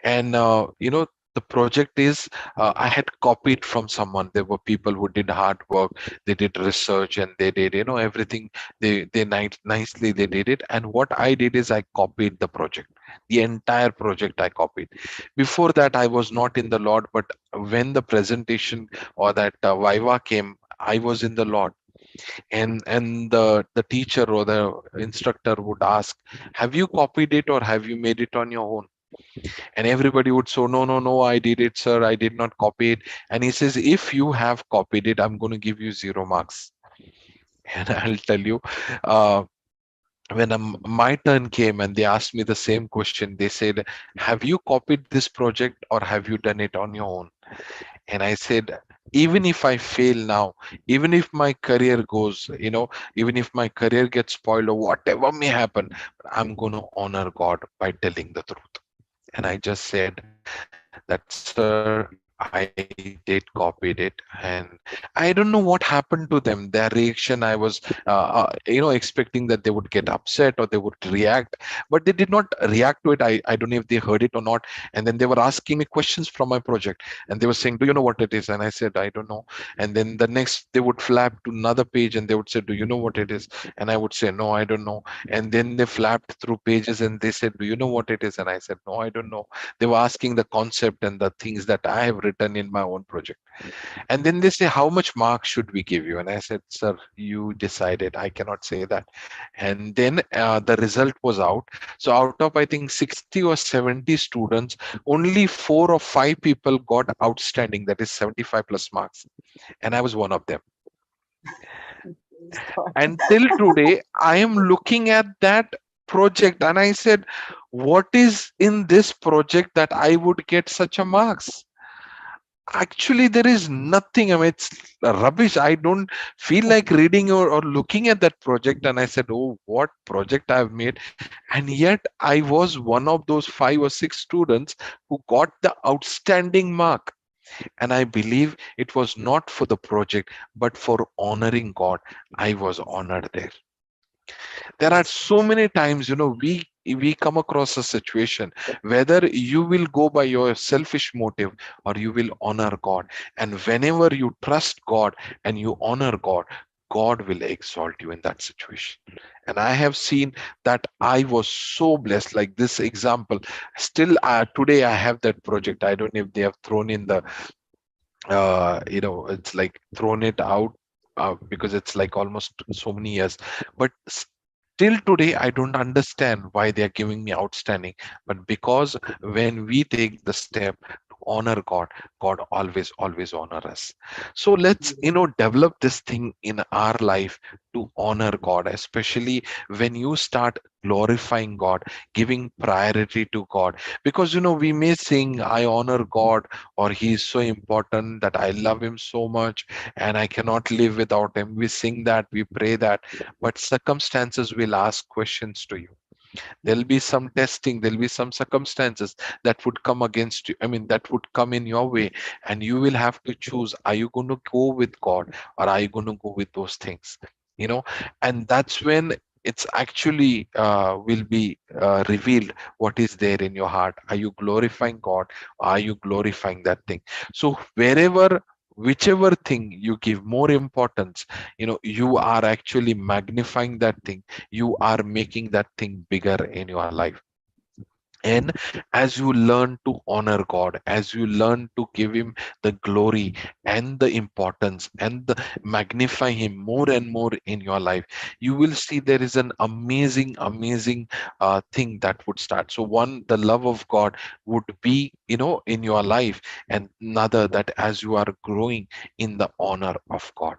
And the project is, I had copied from someone. There were people who did hard work, they did research, and they did everything. They nicely they did it, and what I did is I copied the project. The entire project I copied. Before that I was not in the Lord, but when the presentation or that viva came, I was in the Lord. And the teacher or the instructor would ask, have you copied it or have you made it on your own? And everybody would say, no, no, no, I did it, sir, I did not copy it. And he says, if you have copied it, I'm going to give you 0 marks. And I'll tell you, uh, when my turn came and they asked me the same question, they said, have you copied this project or have you done it on your own? And I said, even if I fail now, even if my career goes, even if my career gets spoiled or whatever may happen, I'm going to honor God by telling the truth. And I just said that, sir, I did copied it. And I don't know what happened to them. Their reaction, I was, expecting that they would get upset or they would react, but they did not react to it. I don't know if they heard it or not. And then they were asking me questions from my project, and they were saying, do you know what it is? And I said, I don't know. And then the next, they would flap to another page and they would say, do you know what it is? And I would say, no, I don't know. And then they flapped through pages and they said, do you know what it is? And I said, no, I don't know. They were asking the concept and the things that I have written in my own project. And then they say, how much marks should we give you? And I said, sir, you decided. I cannot say that. And then the result was out. So out of, I think, 60 or 70 students, only 4 or 5 people got outstanding, that is 75 plus marks. And I was one of them. And till today, I am looking at that project and I said, what is in this project that I would get such a marks? Actually, there is nothing. I mean, it's rubbish. I don't feel like reading or looking at that project. And I said, oh, what project I've made. And yet I was one of those 5 or 6 students who got the outstanding mark. And I believe it was not for the project, but for honoring God. I was honored there. There are so many times, we we come across a situation, whether you will go by your selfish motive or you will honor God. And whenever you trust God and you honor God, God will exalt you in that situation. And I have seen that. I was so blessed, like this example. Still, today I have that project. I don't know if they have thrown in the it's like thrown it out, because it's like almost so many years. But till today I don't understand why they are giving me outstanding. But because when we take the step to honor God, God always honor us. So let's develop this thing in our life to honor God, especially when you start glorifying God, giving priority to God. Because we may sing, I honor God, or he is so important that I love him so much and I cannot live without him. We sing that, we pray that, but circumstances will ask questions to you. There'll be some testing, there'll be some circumstances that would come against you, that would come in your way, and you will have to choose, are you going to go with God or are you going to go with those things? you know and that's when it's actually will be revealed what is there in your heart. Are you glorifying God? Are you glorifying that thing? So wherever, whichever thing you give more importance, you are actually magnifying that thing. You are making that thing bigger in your life. And as you learn to honor God, as you learn to give him the glory and the importance and the magnify him more and more in your life, you will see there is an amazing thing that would start. So one, the love of God would be in your life, and another, that as you are growing in the honor of God.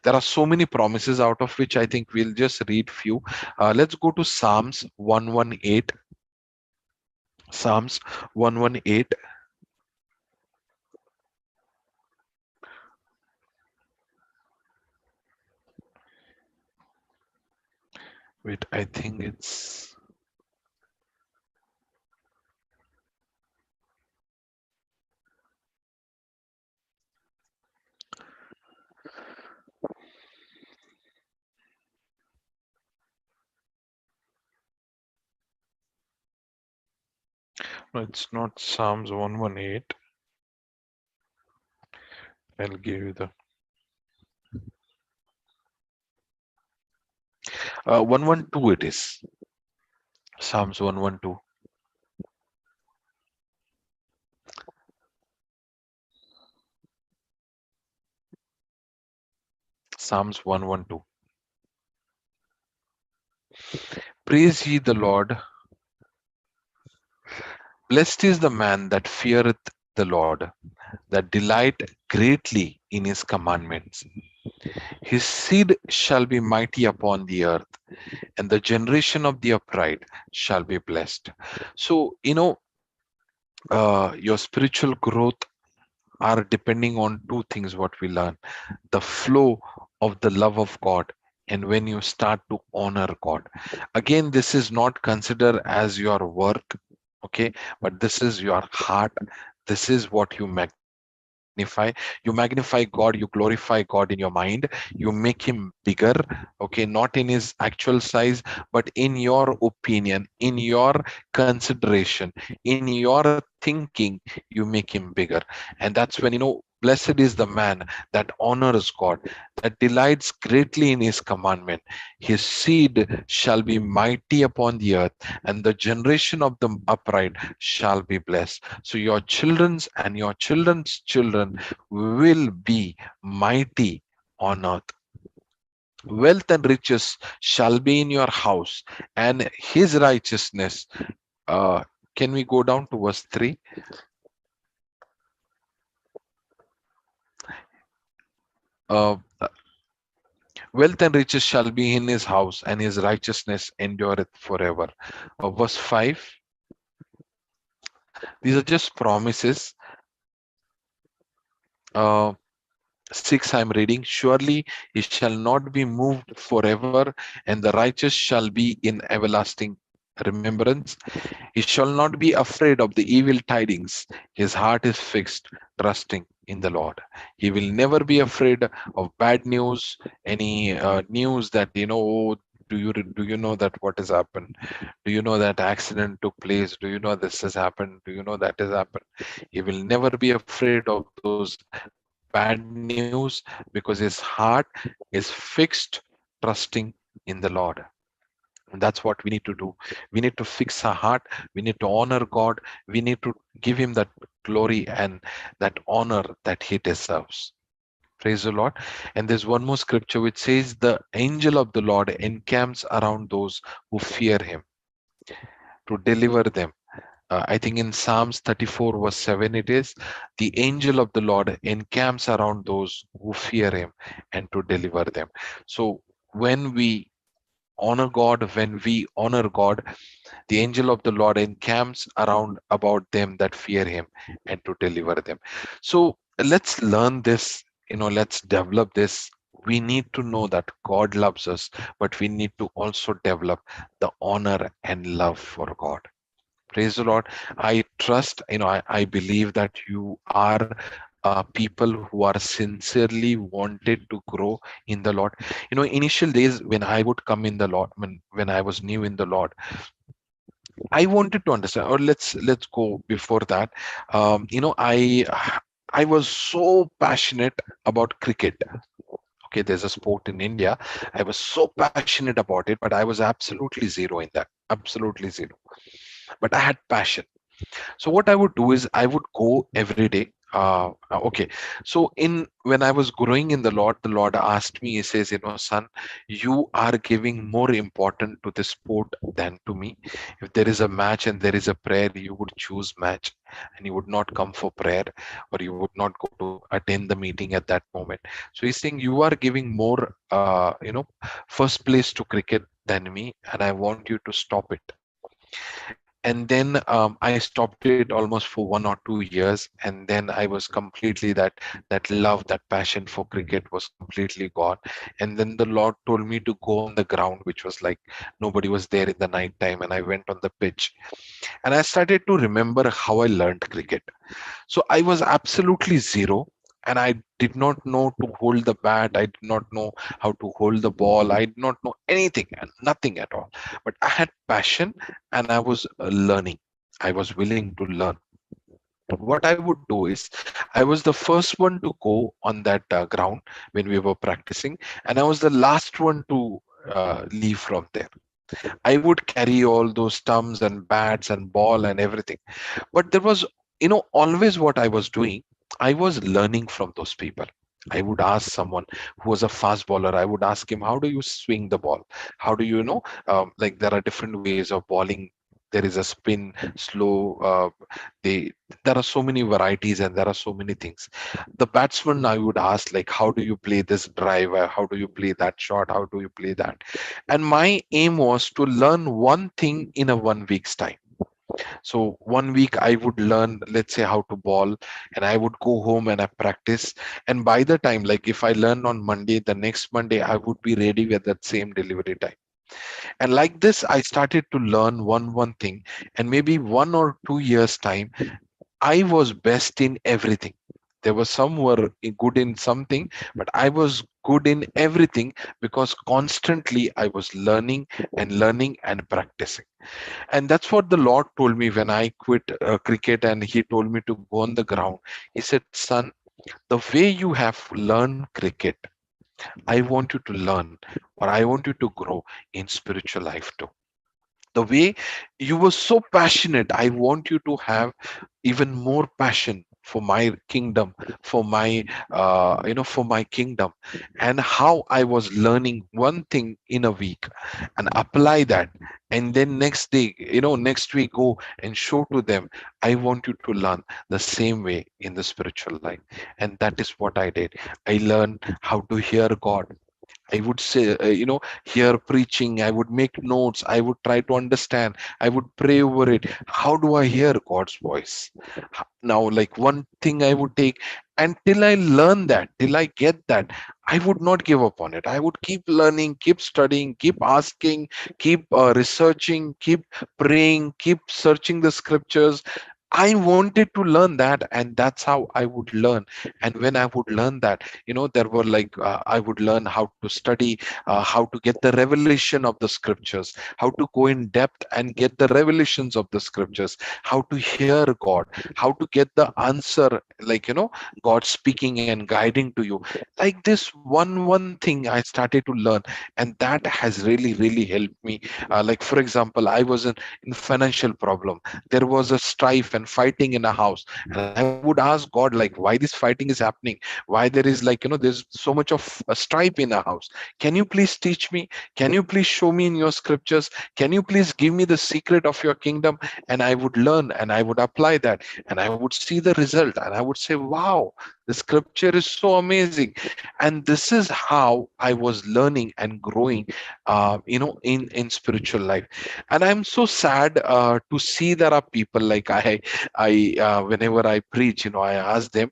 There are so many promises, out of which I think we'll just read few. Let's go to Psalms 118. Psalms 118. Wait, I think it's not Psalms 118. I'll give you the 112 it is. Psalms 112. Psalms 112. Praise ye the Lord. Blessed is the man that feareth the Lord, that delight greatly in his commandments. His seed shall be mighty upon the earth, and the generation of the upright shall be blessed. So, your spiritual growth are depending on two things what we learn: the flow of the love of God, and when you start to honor God. Again, this is not considered as your work, okay, but this is your heart. This is what you magnify. You magnify God, you glorify God in your mind, you make him bigger, okay, not in his actual size, but in your opinion, in your consideration, in your thinking, you make him bigger. And that's when, blessed is the man that honors God, that delights greatly in his commandment. His seed shall be mighty upon the earth, and the generation of the upright shall be blessed. So your children's and your children's children will be mighty on earth. Wealth and riches shall be in your house, and his righteousness. Uh, can we go down to verse 3? Uh, Wealth and riches shall be in his house, and his righteousness endureth forever. Verse 5. These are just promises. Uh, 6 I'm reading. Surely he shall not be moved forever, and the righteous shall be in everlasting remembrance. He shall not be afraid of the evil tidings. His heart is fixed, trusting in the Lord. He will never be afraid of bad news, any news that, Do you know that what has happened? Do you know that accident took place? Do you know this has happened? Do you know that has happened? He will never be afraid of those bad news because his heart is fixed, trusting in the Lord. And that's what we need to do. We need to fix our heart. We need to honor God. We need to give him that glory and that honor that he deserves. Praise the Lord. And there's one more scripture which says, the angel of the Lord encamps around those who fear him to deliver them. I think in Psalms 34, verse 7, it is, the angel of the Lord encamps around those who fear him and to deliver them. So when we when we honor God, the angel of the Lord encamps around about them that fear him and to deliver them. So let's learn this, let's develop this. We need to know that God loves us, but we need to also develop the honor and love for God. Praise the Lord. I trust, I believe that you are people who are sincerely wanted to grow in the Lord. Initial days when I would come in the Lord, when I was new in the Lord, I wanted to understand, or let's go before that. I was so passionate about cricket. Okay, there's a sport in India. I was so passionate about it, but I was absolutely zero in that. Absolutely zero. But I had passion. So what I would do is I would go every day. Okay. So in when I was growing in the Lord asked me, he says, son, you are giving more important to the sport than to me. If there is a match and there is a prayer, you would choose match and you would not come for prayer, or you would not go to attend the meeting at that moment. So he's saying you are giving more first place to cricket than me, and I want you to stop it. And then I stopped it almost for 1 or 2 years, and then I was completely that love, that passion for cricket was completely gone. And then the Lord told me to go on the ground, which was like nobody was there in the night time, and I went on the pitch and I started to remember how I learned cricket. So I was absolutely zero, and I did not know to hold the bat. I did not know how to hold the ball. I did not know anything and nothing at all. But I had passion, and I was learning. I was willing to learn. What I would do is, I was the first one to go on that ground when we were practicing, and I was the last one to leave from there. I would carry all those stumps and bats and ball and everything. But there was, always what I was doing, I was learning from those people. I would ask someone who was a fast bowler, I would ask him, how do you swing the ball? How do like there are different ways of bowling. There is a spin, slow. They There are so many varieties and there are so many things. The batsman, I would ask, like, how do you play this drive? How do you play that shot? How do you play that? And my aim was to learn one thing in a 1 week's time. So 1 week I would learn, let's say, how to ball, and I would go home and I practice. And by the time, like if I learn on Monday, the next Monday I would be ready with that same delivery time. And like this, I started to learn one thing, and maybe 1 or 2 years time, I was best in everything. There were some were good in something, but I was good in everything because constantly I was learning and practicing. And that's what the Lord told me when I quit cricket, and he told me to go on the ground. He said, son, the way you have learned cricket, I want you to learn, or I want you to grow in spiritual life too. The way you were so passionate, I want you to have even more passion for my kingdom, for my for my kingdom. And how I was learning one thing in a week and apply that, and then next day, next week, go and show to them, I want you to learn the same way in the spiritual life. And that is what I did. I learned how to hear God. I would say, hear preaching. I would make notes. I would try to understand. I would pray over it. How do I hear God's voice? Now, like one thing I would take, and till I learn that, till I get that, I would not give up on it. I would keep learning, keep studying, keep asking, keep researching, keep praying, keep searching the scriptures. I wanted to learn that, and that's how I would learn. And when I would learn that, there were like I would learn how to study, how to get the revelation of the scriptures, how to go in depth and get the revelations of the scriptures, how to hear God, how to get the answer, like God speaking and guiding to you. Like this one thing I started to learn, and that has really helped me. Like for example, I was in financial problem. There was a strife and fighting in a house, and I would ask God, like, why this fighting is happening, why there is, like, there's so much of a strife in a house. Can you please teach me? Can you please show me in your scriptures? Can you please give me the secret of your kingdom? And I would learn and I would apply that, and I would see the result, and I would say, wow, the scripture is so amazing. And this is how I was learning and growing, in spiritual life. And I'm so sad to see there are people like I whenever I preach, I ask them,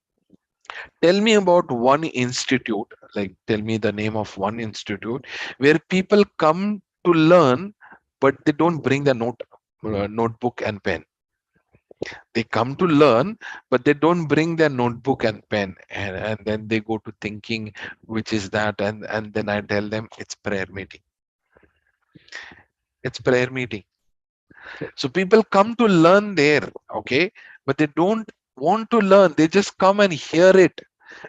tell me about one institute, like tell me the name of one institute where people come to learn, but they don't bring the notebook and pen. They come to learn, but they don't bring their notebook and pen, and then they go to thinking, which is that, and then I tell them it's prayer meeting. It's prayer meeting. So people come to learn there, okay, but they don't want to learn. They just come and hear it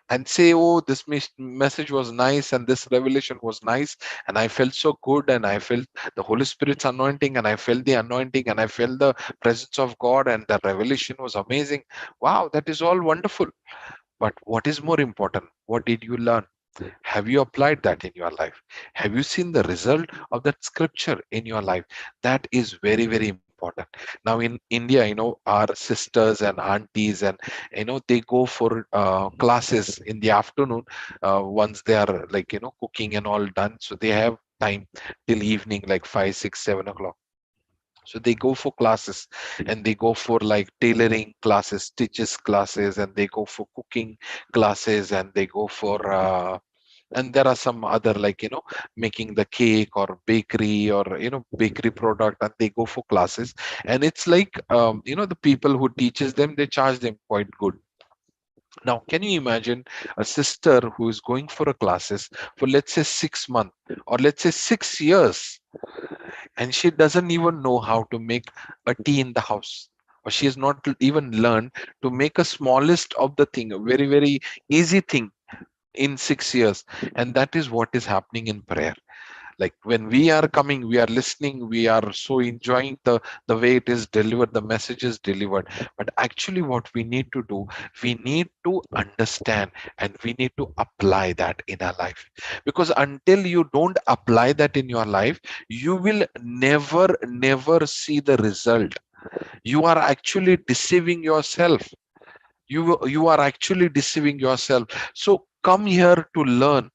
and say, oh, this message was nice and this revelation was nice, and I felt so good, and I felt the Holy Spirit's anointing, and I felt the anointing, and I felt the presence of God, and the revelation was amazing. Wow, that is all wonderful. But what is more important? What did you learn? Have you applied that in your life? Have you seen the result of that scripture in your life? That is very important. Now in India, our sisters and aunties, and they go for classes in the afternoon, once they are, like, cooking and all done, so they have time till evening, like 5, 6, 7 o'clock. So they go for classes, and they go for like tailoring classes, stitches classes, and they go for cooking classes, and they go for and there are some other, like, making the cake or bakery, or bakery product, and they go for classes. And it's like, the people who teaches them, they charge them quite good. Now can you imagine a sister who is going for a classes for, let's say, 6 months, or let's say 6 years, and she doesn't even know how to make a tea in the house, or she has not even learned to make a smallest of the thing, a very easy thing, in 6 years. And that is what is happening in prayer. Like when we are coming, we are listening, we are so enjoying the way it is delivered, the message is delivered. But actually what we need to do, we need to understand, and we need to apply that in our life. Because until you don't apply that in your life, you will never see the result. You are actually deceiving yourself. You are actually deceiving yourself. So come here to learn.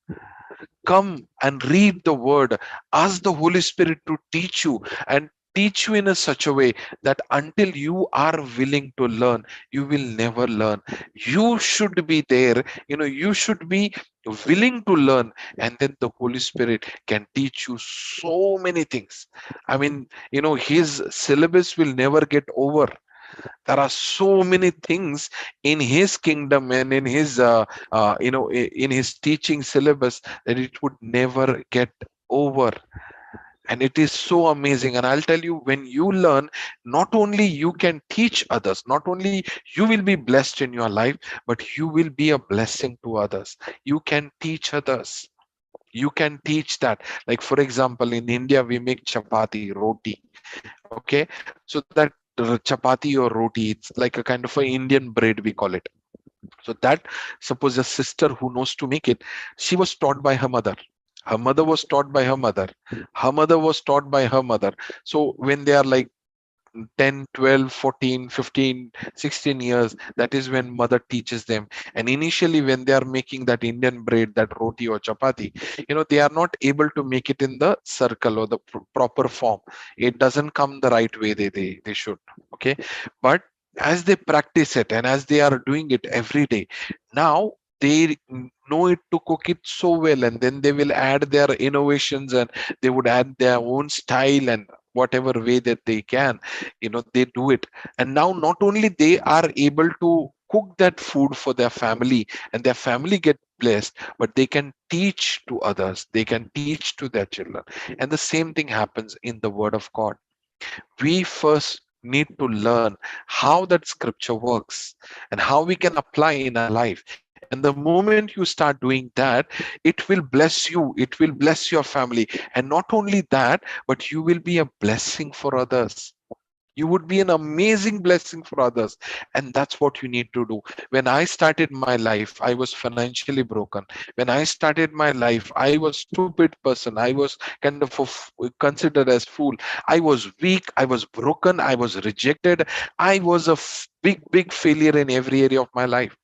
Come and read the word. Ask the Holy Spirit to teach you, and teach you in a such a way that until you are willing to learn, you will never learn. You should be there, you should be willing to learn, and then the Holy Spirit can teach you so many things. I mean, his syllabus will never get over. There are so many things in his kingdom and in his in his teaching syllabus, that it would never get over. And it is so amazing. And I'll tell you, when you learn, not only you can teach others, not only you will be blessed in your life, but you will be a blessing to others. You can teach others. You can teach that. Like for example, in India we make chapati, roti. Okay, so that chapati or roti, it's like a kind of a Indian bread, we call it. So that, suppose a sister who knows to make it, she was taught by her mother. Her mother was taught by her mother. Her mother was taught by her mother. So when they are like 10, 12, 14, 15, 16 years, that is when mother teaches them. And initially when they are making that Indian bread, that roti or chapati, they are not able to make it in the circle or the proper form. It doesn't come the right way they should. Okay, but as they practice it, and as they are doing it every day, now they know it to cook it so well, and then they will add their innovations, and they would add their own style, and whatever way that they can, they do it. And now not only they are able to cook that food for their family and their family get blessed, but they can teach to others, they can teach to their children. And the same thing happens in the word of God. We first need to learn how that scripture works and how we can apply in our life. And the moment you start doing that, it will bless you, it will bless your family. And not only that, but you will be a blessing for others. You would be an amazing blessing for others. And that's what you need to do. When I started my life, I was financially broken. When I started my life, I was stupid person. I was kind of considered as fool. I was weak, I was broken, I was rejected. I was a big failure in every area of my life.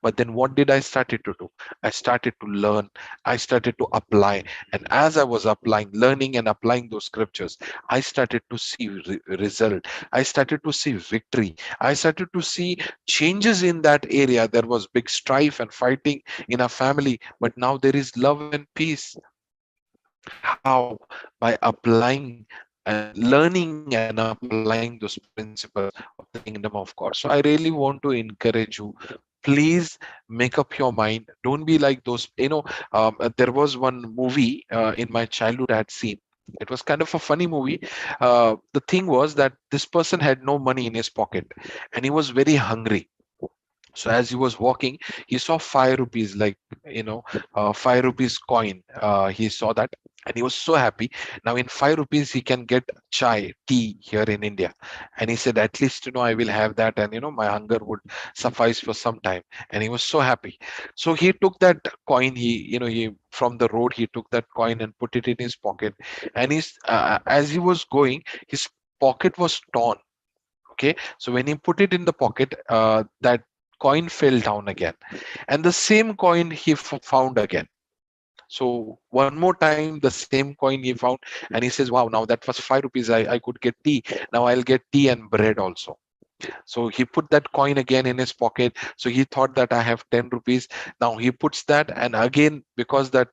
But then what did I started to do? I started to learn, I started to apply. And as I was applying, learning and applying those scriptures, I started to see result. I started to see victory. I started to see changes in that area. There was big strife and fighting in our family, but now there is love and peace. How? By applying and learning and applying those principles of the kingdom of God. So I really want to encourage you. Please make up your mind. Don't be like those. There was one movie in my childhood I had seen. It was kind of a funny movie. The thing was that this person had no money in his pocket and he was very hungry. So as he was walking, he saw 5 rupees, like, 5 rupees coin. He saw that and he was so happy. Now in 5 rupees he can get chai, tea here in India. And he said, at least, I will have that, and my hunger would suffice for some time. And he was so happy. So he took that coin, he from the road, he took that coin and put it in his pocket. And as he was going, his pocket was torn. Okay, so when he put it in the pocket, that coin fell down again, and the same coin he found again. So one more time, the same coin he found, and he says, wow, now that was 5 rupees. I could get tea. Now I'll get tea and bread also. So he put that coin again in his pocket. So he thought that I have 10 rupees. Now he puts that, and again, because that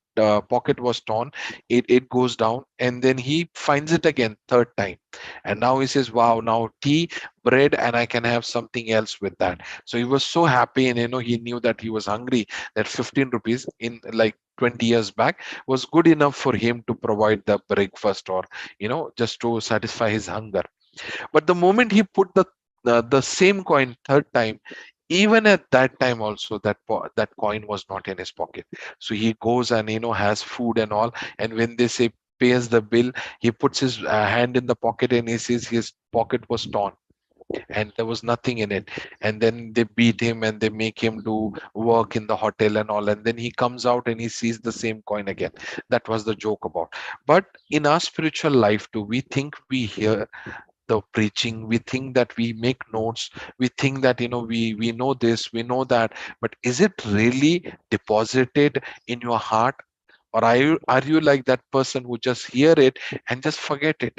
pocket was torn, it goes down, and then he finds it again third time. And now he says, wow, now tea, bread, and I can have something else with that. So he was so happy, and he knew that he was hungry, that 15 rupees in like 20 years back was good enough for him to provide the breakfast, or just to satisfy his hunger. But the moment he put the same coin third time, even at that time also, that coin was not in his pocket. So he goes and has food and all, and when they say pays the bill, he puts his hand in the pocket and he sees his pocket was torn and there was nothing in it. And then they beat him and they make him do work in the hotel and all, and then he comes out and he sees the same coin again. That was the joke about. But in our spiritual life too, we think we hear the preaching, we think that we make notes, we think that we know this, we know that, but is it really deposited in your heart? Or are you like that person who just hear it and just forget it?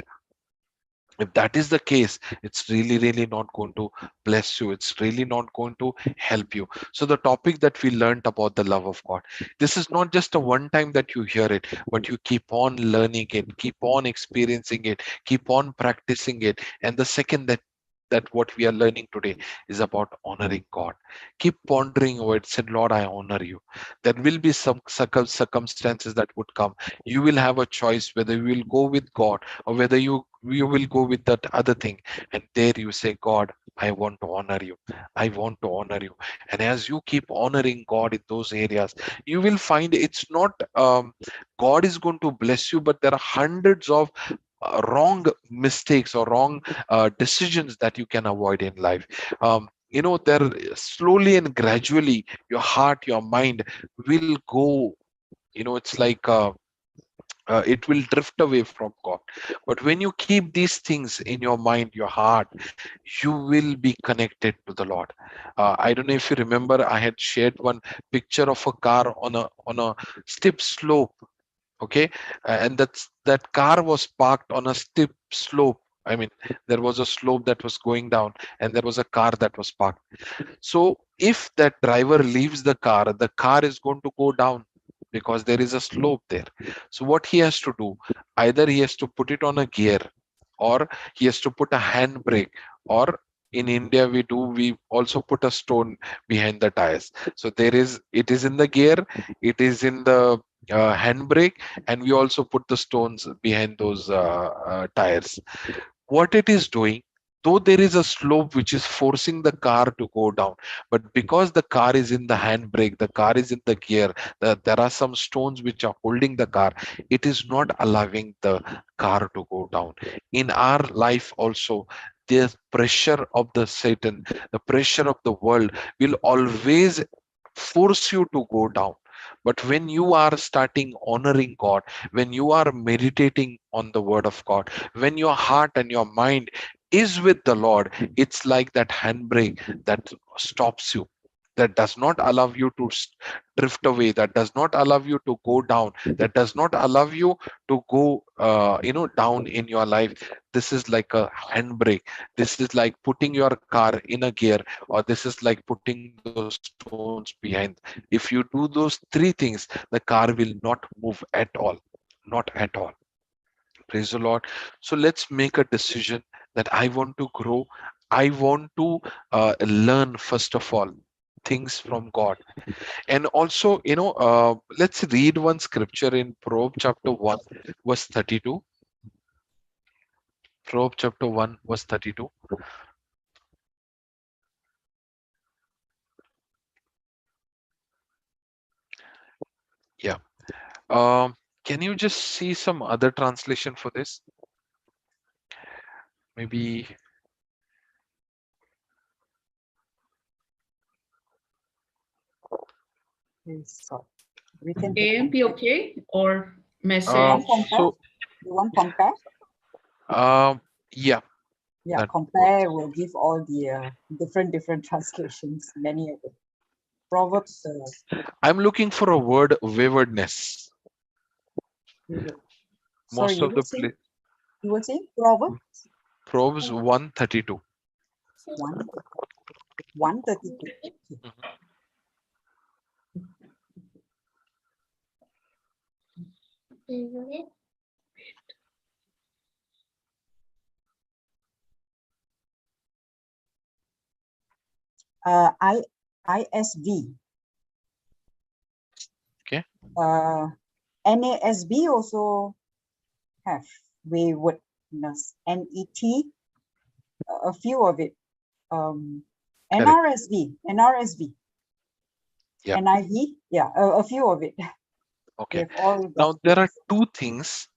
If that is the case, it's really not going to bless you, it's really not going to help you. So the topic that we learned about the love of God, this is not just a one time that you hear it, but you keep on learning it, keep on experiencing it, keep on practicing it. And the second that what we are learning today is about honoring God. Keep pondering over it. Said, Lord, I honor you. There will be some circumstances that would come. You will have a choice whether you will go with God or whether you will go with that other thing. And there you say, God, I want to honor you. I want to honor you. And as you keep honoring God in those areas, you will find it's not God is going to bless you, but there are hundreds of wrong mistakes or wrong decisions that you can avoid in life. There slowly and gradually your heart, your mind will go. It's like it will drift away from God. But when you keep these things in your mind, your heart, you will be connected to the Lord. I don't know if you remember, I had shared one picture of a car on a steep slope. Okay, and that car was parked on a steep slope. I mean, there was a slope that was going down, and there was a car that was parked. So if that driver leaves the car is going to go down because there is a slope there. So what he has to do, either he has to put it on a gear, or he has to put a handbrake, or in India we also put a stone behind the tires. So it is in the gear, it is in the handbrake, and we also put the stones behind those tires. What it is doing, though there is a slope which is forcing the car to go down, but because the car is in the handbrake, the car is in the gear, there are some stones which are holding the car, it is not allowing the car to go down. In our life also, the pressure of the Satan, the pressure of the world will always force you to go down. But when you are starting honoring God, when you are meditating on the word of God, when your heart and your mind is with the Lord, it's like that handbrake that stops you, that does not allow you to drift away, that does not allow you to go down, that does not allow you to go down in your life. This is like a handbrake. This is like putting your car in a gear, or this is like putting those stones behind. If you do those three things, the car will not move at all. Not at all. Praise the Lord. So let's make a decision that I want to grow. I want to learn, first of all, things from God. And also, let's read one scripture in Proverbs chapter 1, verse 32. Proverbs chapter 1, verse 32. Yeah. Can you just see some other translation for this? Maybe. Praise God. We can AMP okay or message? So, you want compare? yeah. Yeah, That compare will give all the different translations, many of them. Proverbs. I'm looking for a word, waywardness. Sorry, Most of the you were saying Proverbs Proverbs 132. 132. ISV. Okay. NASB also have waywardness. NET, a few of it. NRSV. Yeah. NIV, yeah, a few of it. Okay. Now there are two things.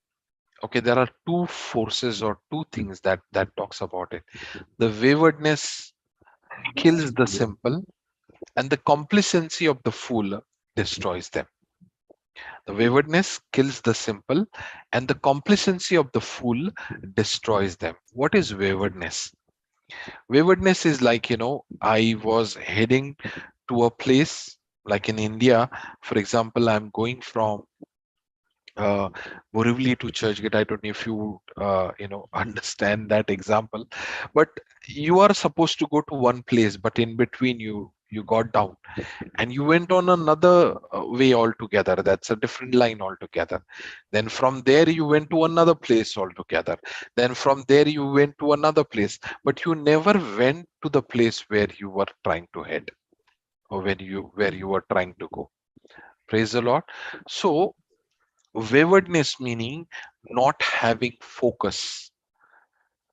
Okay, there are two forces or two things that talks about it. The waywardness kills the simple, and the complacency of the fool destroys them. The waywardness kills the simple, and the complacency of the fool destroys them. What is waywardness? Waywardness is like, I was heading to a place like in India. For example, I'm going from Borivali to Churchgate. I don't know if you understand that example, but you are supposed to go to one place, but in between you got down and you went on another way altogether. That's a different line altogether. Then from there you went to another place altogether. Then from there you went to another place, but you never went to the place where you were trying to head, or where you were trying to go. Praise the Lord. So waywardness meaning not having focus,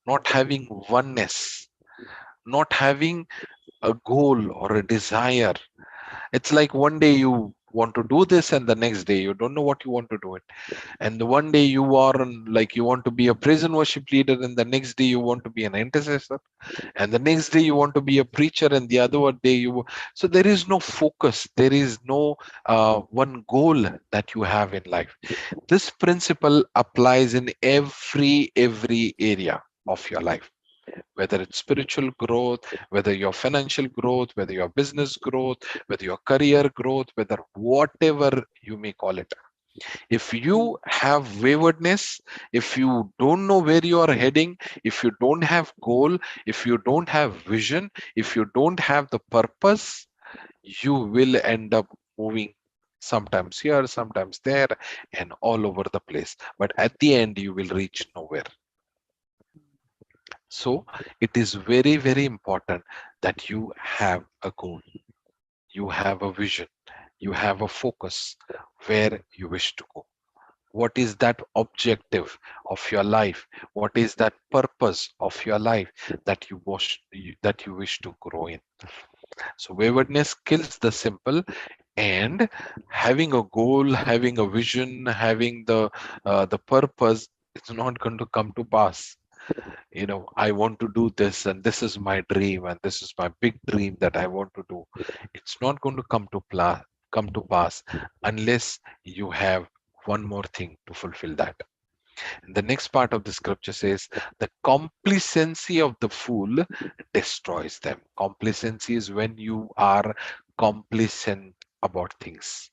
not having oneness, not having a goal or a desire. It's like one day you want to do this and the next day you don't know what you want to do it. And the one day you are like you want to be a praise and worship leader, and the next day you want to be an intercessor, and the next day you want to be a preacher, and the other day so there is no focus, there is no one goal that you have in life. This principle applies in every area of your life, whether it's spiritual growth, whether your financial growth, whether your business growth, whether your career growth, whether whatever you may call it. If you have waywardness, if you don't know where you are heading, if you don't have goal, if you don't have vision, if you don't have the purpose, you will end up moving sometimes here, sometimes there, and all over the place. But at the end, you will reach nowhere. So it is very, very important that you have a goal, you have a vision, you have a focus where you wish to go. What is that objective of your life? What is that purpose of your life that that you wish to grow in? So waywardness kills the simple, and having a goal, having a vision, having the purpose, it's not going to come to pass. I want to do this, and this is my dream, and this is my big dream that I want to do. It's not going to come to pass unless you have one more thing to fulfill that. And the next part of the scripture says, the complacency of the fool destroys them. Complacency is when you are complacent about things.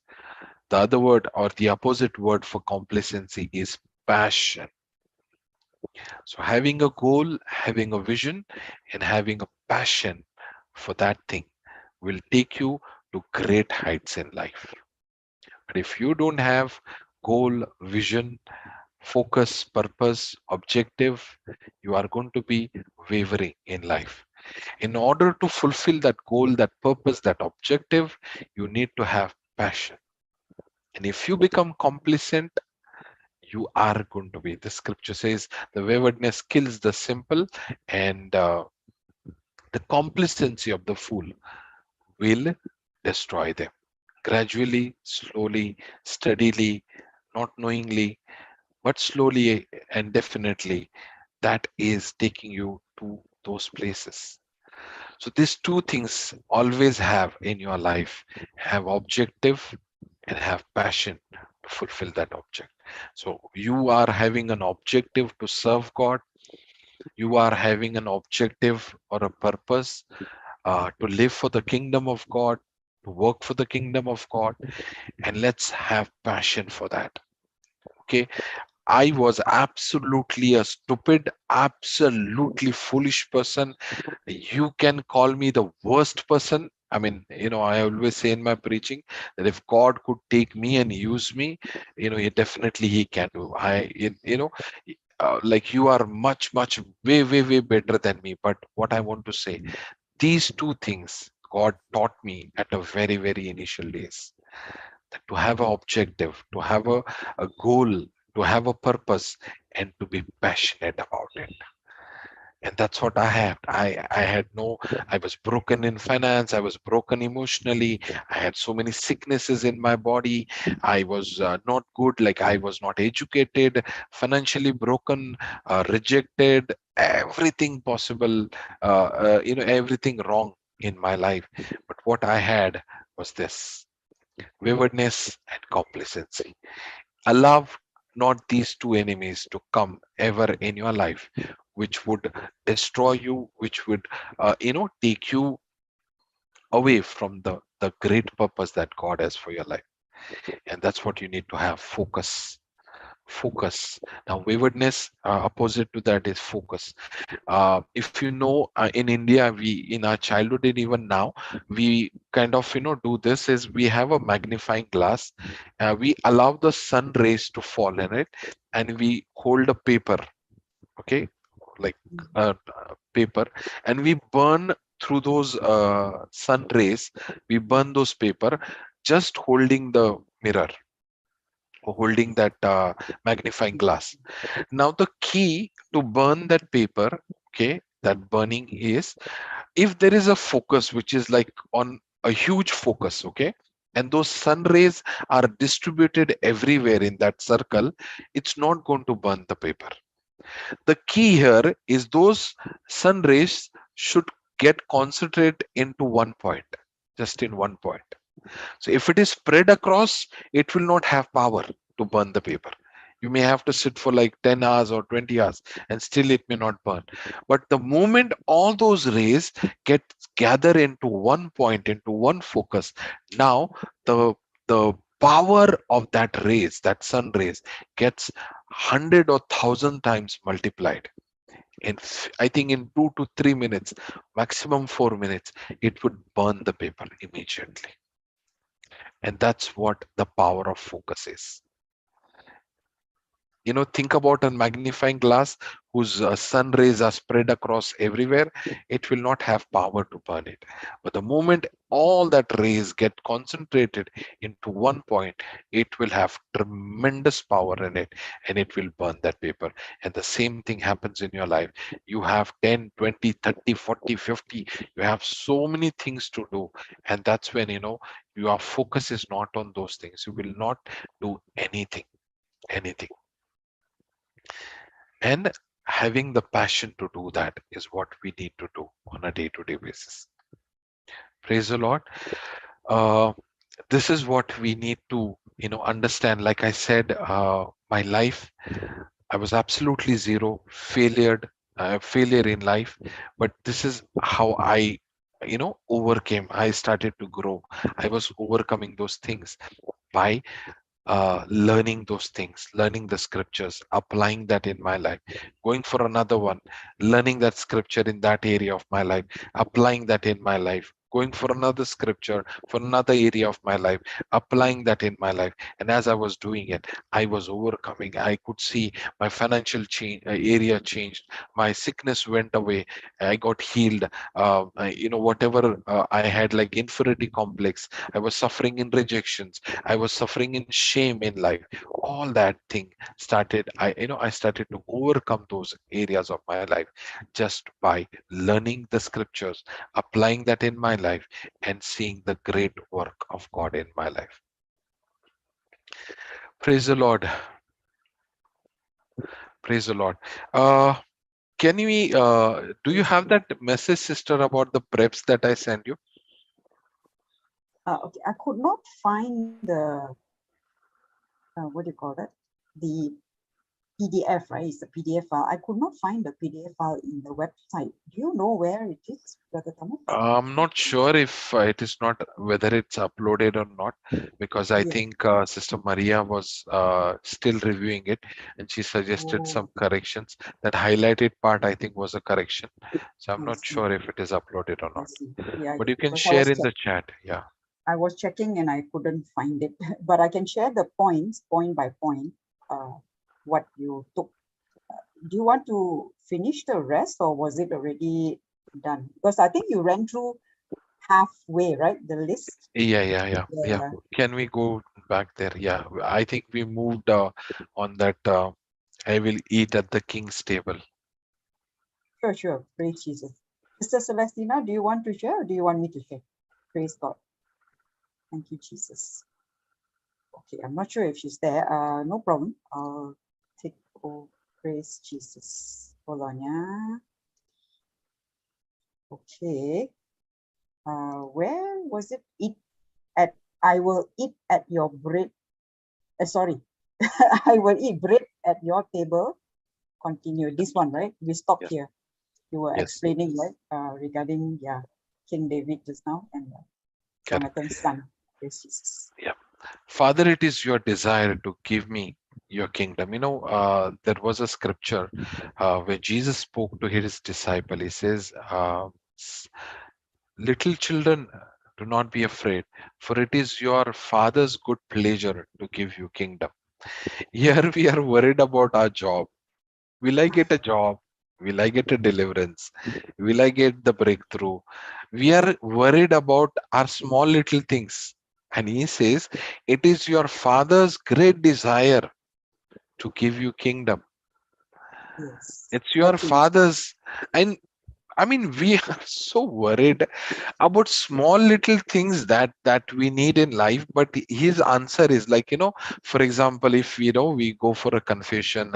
The other word, or the opposite word for complacency, is passion. So having a goal, having a vision, and having a passion for that thing will take you to great heights in life. But if you don't have goal, vision, focus, purpose, objective, you are going to be wavering in life. In order to fulfill that goal, that purpose, that objective, you need to have passion. And if you become complacent, you are going to be, the scripture says, the waywardness kills the simple, and the complacency of the fool will destroy them. Gradually, slowly, steadily, not knowingly, but slowly and definitely, that is taking you to those places. So these two things always have in your life: have objective and have passion to fulfill that object. So you are having an objective to serve God, you are having an objective or a purpose to live for the kingdom of God, to work for the kingdom of God, and let's have passion for that. Okay, I was absolutely a stupid, absolutely foolish person. You can call me the worst person. I mean, I always say in my preaching that if God could take me and use me, he can do. Like, you are much, much, way, way, way better than me. But what I want to say, these two things God taught me at a very, very initial days: that to have an objective, to have a goal, to have a purpose, and to be passionate about it. And that's what I had. I had no, I was broken in finance, I was broken emotionally, I had so many sicknesses in my body, I was not good, like I was not educated, financially broken, rejected, everything possible, everything wrong in my life. But what I had was this: waywardness and complacency. Allow not these two enemies to come ever in your life, which would destroy you, which would, take you away from the great purpose that God has for your life. And that's what you need to have: focus. Now waywardness, opposite to that is focus. If you know, in India, we, in our childhood and even now, we kind of, do this: is we have a magnifying glass, we allow the sun rays to fall in it, and we hold a paper, okay, like paper, and we burn through those sun rays, we burn those paper, just holding the mirror, or holding that magnifying glass. Now the key to burn that paper, okay, that burning is, if there is a focus which is like on a huge focus, okay, and those sun rays are distributed everywhere in that circle, it's not going to burn the paper. The key here is those sun rays should get concentrated into one point, just in one point. So if it is spread across, it will not have power to burn the paper. You may have to sit for like 10 hours or 20 hours and still it may not burn. But the moment all those rays get gather into one point, into one focus, now the power of that rays, that sun rays, gets 100 or 1,000 times multiplied. I think in 2 to 3 minutes, maximum 4 minutes, it would burn the paper immediately. And that's what the power of focus is. Think about a magnifying glass whose sun rays are spread across everywhere. It will not have power to burn it. But the moment all that rays get concentrated into one point, it will have tremendous power in it, and it will burn that paper. And the same thing happens in your life. You have 10, 20, 30, 40, 50. You have so many things to do. And that's when, your focus is not on those things. You will not do anything. And having the passion to do that is what we need to do on a day-to-day basis. Praise the Lord. Uh, this is what we need to, understand. Like I said, my life, I was absolutely zero, failure in life. But this is how I, overcame. I started to grow. I was overcoming those things by learning those things, learning the scriptures, applying that in my life, going for another one, learning that scripture in that area of my life, applying that in my life, going for another scripture for another area of my life, applying that in my life. And as I was doing it, I was overcoming. I could see my financial area changed, my sickness went away, I got healed. Whatever I had, like inferiority complex, I was suffering in rejections, I was suffering in shame in life. All that thing started. I started to overcome those areas of my life just by learning the scriptures, applying that in my life, and seeing the great work of God in my life. Praise the Lord. Praise the Lord. Can we? Do you have that message, sister, about the preps that I sent you? Okay, I could not find the what do you call that? The PDF, right? It's a PDF file. I could not find the PDF file in the website. Do you know where it is, Brother Thomas? I'm not sure if it is not, whether it's uploaded or not, because I Yes. think Sister Maria was still reviewing it, and she suggested some Oh, corrections. That highlighted part, I think, was a correction. So I'm I not see. sure if it is uploaded or I not. see. Yeah, But you can because share in the chat. Yeah. I was checking and I couldn't find it, but I can share the points, point by point, what you took. Do you want to finish the rest or was it already done? Because I think you ran through halfway, right? The list. Yeah. Yeah, Can we go back there? Yeah. I think we moved on that. I will eat at the king's table. sure. Praise Jesus. Sister Celestina, do you want to share or do you want me to share? Praise God. Thank you, Jesus. Okay, I'm not sure if she's there. No problem. I'll take, oh, praise Jesus. Hold on, yeah. Okay. Where was it? Eat at, I will eat at your bread. Sorry. I will eat bread at your table. Continue. This one, right? We stopped Yes. here. You were Yes. explaining, right? Regarding, yeah, King David just now and Correct. Jonathan's son. Praise Jesus. Yeah. Father, it is your desire to give me your kingdom. There was a scripture where Jesus spoke to his disciple. He says, little children, do not be afraid, for it is your Father's good pleasure to give you kingdom. Here we are worried about our job. Will I get a job? Will I get a deliverance? Will I get the breakthrough? We are worried about our small little things. And he says, it is your Father's great desire to give you kingdom. Yes. It's your All things. Father's. And I mean, we are so worried about small little things that we need in life, but his answer is like, for example, if we go for a confession,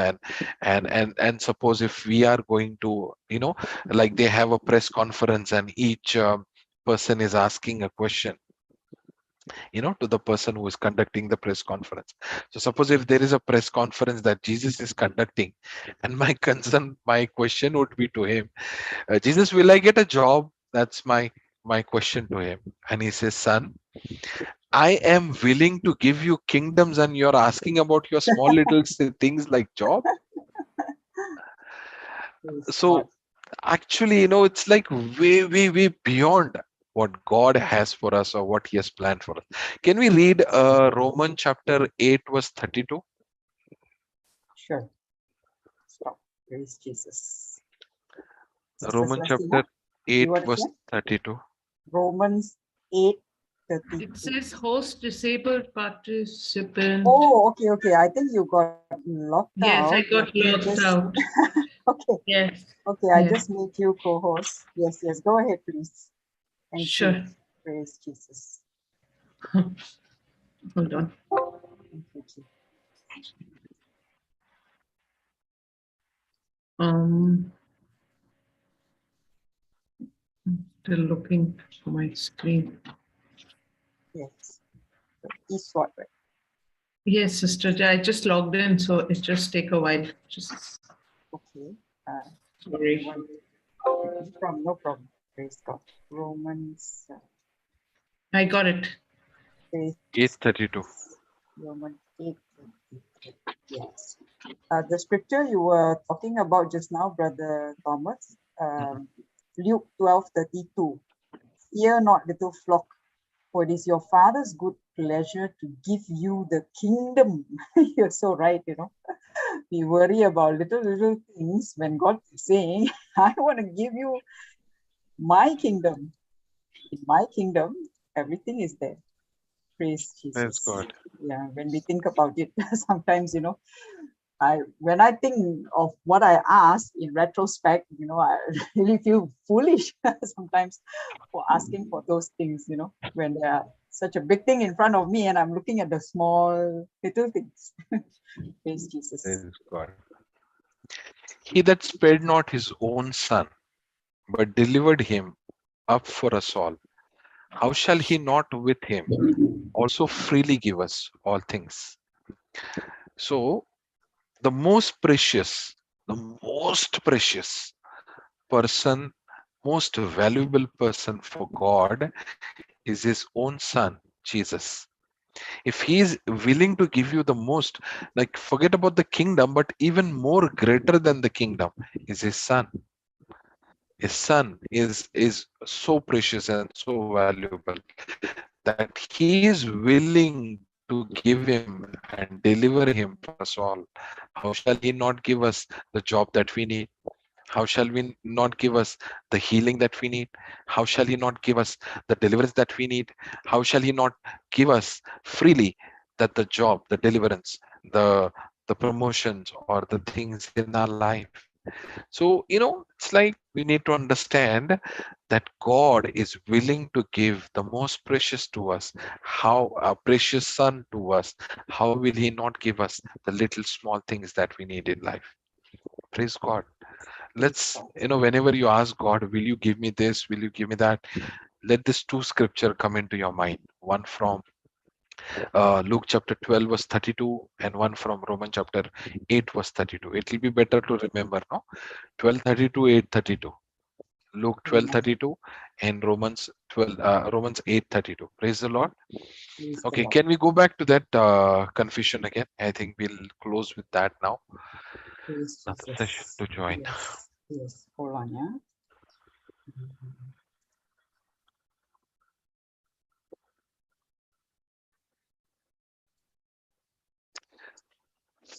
and suppose if we are going to, like they have a press conference, and each person is asking a question, to the person who is conducting the press conference. So suppose if there is a press conference that Jesus is conducting, and my question would be to him, Jesus, will I get a job? That's my question to him. And he says, son, I am willing to give you kingdoms, and you're asking about your small little things like job. Praise God. So actually, it's like way beyond what God has for us, or what he has planned for us. Can we read Roman chapter 8 verse 32? Sure. Stop. Praise Jesus. Sister Romans Celestina, chapter 8 you want to verse share? 32. Romans 8:32. It says host disabled participant. Oh, okay. I think you got locked Yes, I out. got Let me locked just. out. Okay. Yes. Okay. I Yeah. just make you co-host. Yes. Go ahead, please. Thank Sure. you. Praise Jesus. Hold on. Thank you, Jesus. I'm still looking for my screen. Yes. So, Eastward, right? Yes, sister. I just logged in, so it just take a while. Just Okay. sorry. No problem. Praise God. Romans. I got it. Praise 8:32. Romans 8. Yes. The scripture you were talking about just now, Brother Thomas, Luke 12:32. Fear not, little flock, for it is your Father's good pleasure to give you the kingdom. You're so right, We worry about little things when God is saying, I want to give you my kingdom. In my kingdom, everything is there. Praise Praise Jesus. God. Yeah, when we think about it, sometimes, when I think of what I asked in retrospect, I really feel foolish sometimes for asking for those things, when there are such a big thing in front of me and I'm looking at the small little things. Praise Jesus. Praise God. He that spared not his own son, but delivered him up for us all, how shall he not with him also freely give us all things? So, the most precious person, most valuable person for God is his own son, Jesus. If he is willing to give you the most, like forget about the kingdom, but even more greater than the kingdom is his son. His son is so precious and so valuable that he is willing to give him and deliver him for us all. How shall he not give us the job that we need? How shall we not give us the healing that we need? How shall he not give us the deliverance that we need? How shall he not give us freely that the job, the deliverance, the promotions or the things in our life? So, it's like we need to understand that God is willing to give the most precious to us. How a precious son to us. How will he not give us the little small things that we need in life? Praise God. Let's, whenever you ask God, will you give me this? Will you give me that? Let this two scripture come into your mind. One from Luke chapter 12 verse 32 and one from Roman chapter 8 verse 32. It will be better to remember, no? 12:32, 8:32. Luke 12:32 and Romans 8:32. Praise the Lord. Praise the Okay, Lord. can we go back to that confession again? I think we'll close with that now. Praise Another Jesus. session to join. Yes. Hold on, yeah.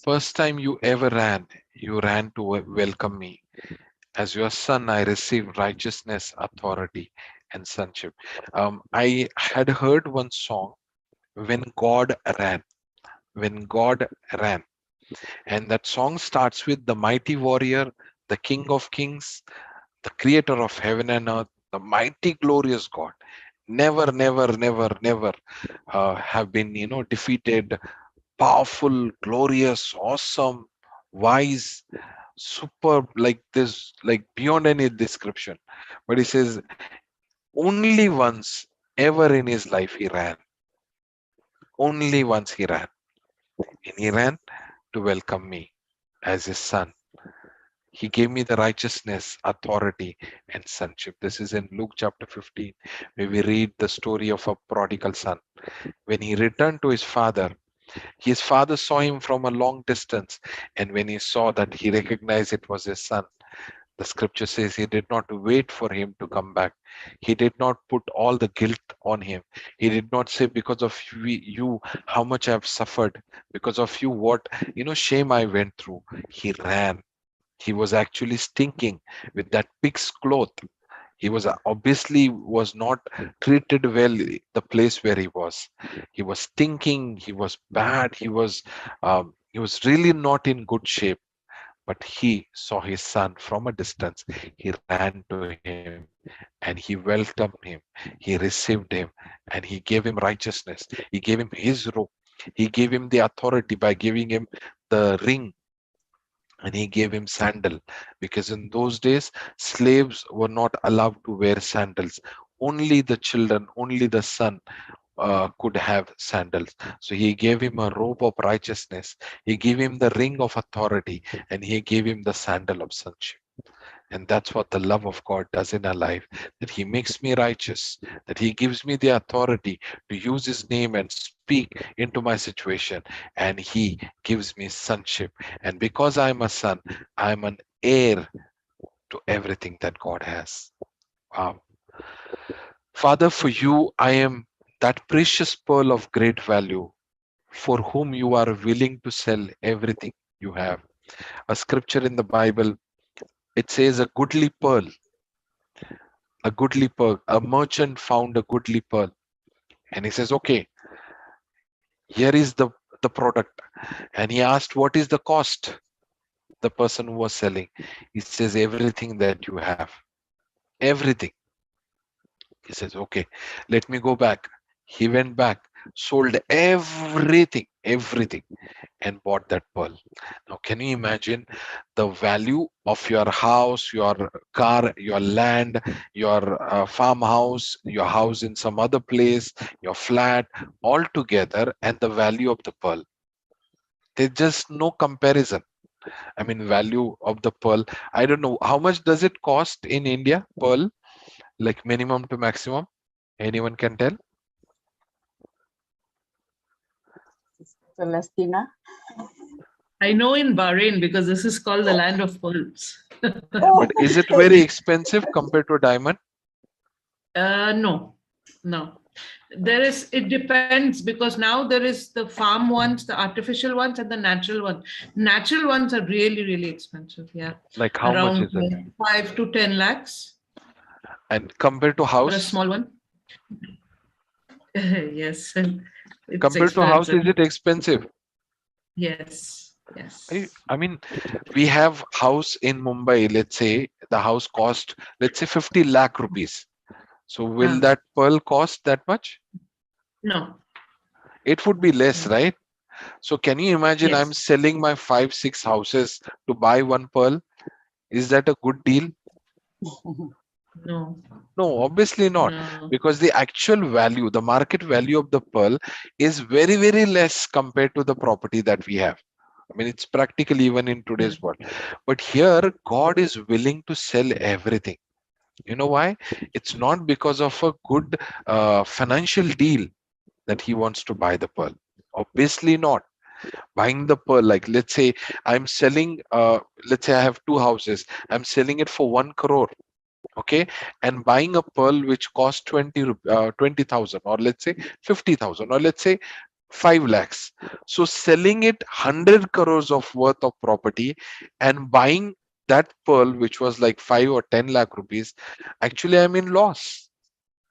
First time you ever ran, you ran to welcome me. As your son, I received righteousness, authority, and sonship. I had heard one song, When God Ran. When God Ran. And that song starts with the mighty warrior, the King of Kings, the creator of heaven and earth, the mighty, glorious God. Never have been, defeated, powerful, glorious, awesome, wise, superb, like this, like beyond any description. But he says, only once ever in his life he ran. Only once he ran. And he ran to welcome me as his son. He gave me the righteousness, authority, and sonship. This is in Luke chapter 15, where we read the story of a prodigal son. When he returned to his father saw him from a long distance. And when he saw that, he recognized it was his son. The scripture says he did not wait for him to come back. He did not put all the guilt on him. He did not say, because of you, how much I've suffered. Because of you, what, shame I went through. He ran. He was actually stinking with that pig's cloth. He was obviously was not treated well, the place where he was stinking, he was bad, he was really not in good shape. But he saw his son from a distance. He ran to him and he welcomed him. He received him and he gave him righteousness. He gave him his robe. He gave him the authority by giving him the ring, and he gave him sandal, because in those days slaves were not allowed to wear sandals. Only the children, only the son could have sandals. So he gave him a robe of righteousness, he gave him the ring of authority, and he gave him the sandal of sonship. And that's what the love of God does in our life, that he makes me righteous, that he gives me the authority to use his name and speak into my situation, and he gives me sonship. And because I'm a son, I'm an heir to everything that God has. Wow. Father, for you, I am that precious pearl of great value, for whom you are willing to sell everything you have. A scripture in the Bible, it says, a goodly pearl. A merchant found a goodly pearl, and he says, okay, here is the product. And he asked, what is the cost? The person who was selling, he says, everything that you have. Everything. He says, okay, let me go back. He went back, sold everything, and bought that pearl. Now, can you imagine the value of your house, your car, your land, your farmhouse, your house in some other place, your flat, all together, and the value of the pearl? There's just no comparison. I mean, value of the pearl. I don't know how much does it cost in India, pearl, like minimum to maximum. Anyone can tell? Celestina. I know in Bahrain, because this is called the land of pearls. Oh, But is it very expensive compared to a diamond? No. It depends, because now there is the farm ones, the artificial ones, and the natural ones. Natural ones are really, really expensive. Yeah. Like how much Around is it? 5 to 10 lakhs And compared to for a house? small one. Yes. It's Compared to house, expensive. is it expensive? Yes. I mean, we have house in Mumbai, let's say the house cost, let's say 50 lakh rupees. So will that pearl cost that much? No. It would be less, right? So can you imagine I'm Yes. selling my 5, 6 houses to buy one pearl? Is that a good deal? No. No, obviously not. No. Because the actual value, the market value of the pearl is very, very less compared to the property that we have. I mean, it's practical even in today's world. But here, God is willing to sell everything. You know why? It's not because of a good financial deal that he wants to buy the pearl. Obviously not. Buying the pearl, like let's say I'm selling, let's say I have two houses. I'm selling it for 1 crore. Okay, and buying a pearl which costs 20,000, or let's say 50,000, or let's say 5 lakhs. So selling it 100 crores of worth of property and buying that pearl which was like 5 or 10 lakh rupees, actually I'm in loss.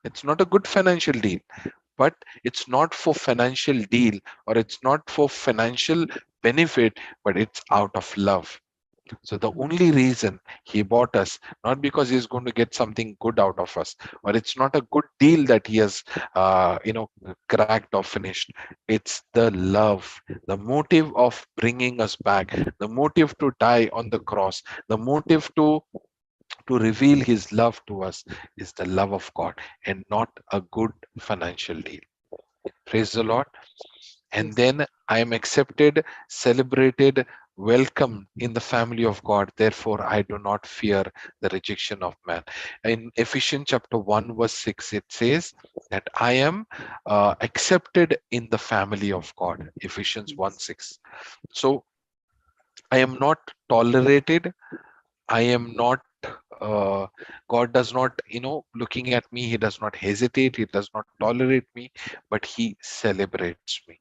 It's not a good financial deal. But it's not for financial deal, or it's not for financial benefit, but it's out of love. So the only reason he bought us, not because he's going to get something good out of us, or it's not a good deal that he has, cracked or finished. It's the love, the motive of bringing us back, the motive to die on the cross, the motive to reveal his love to us is the love of God, and not a good financial deal. Praise the Lord. And then I am accepted, celebrated, welcomed in the family of God. Therefore, I do not fear the rejection of man. In Ephesians chapter 1, verse 6, it says that I am accepted in the family of God. Ephesians 1 6. So I am not tolerated. I am not God does not, looking at me, he does not hesitate, he does not tolerate me, but he celebrates me.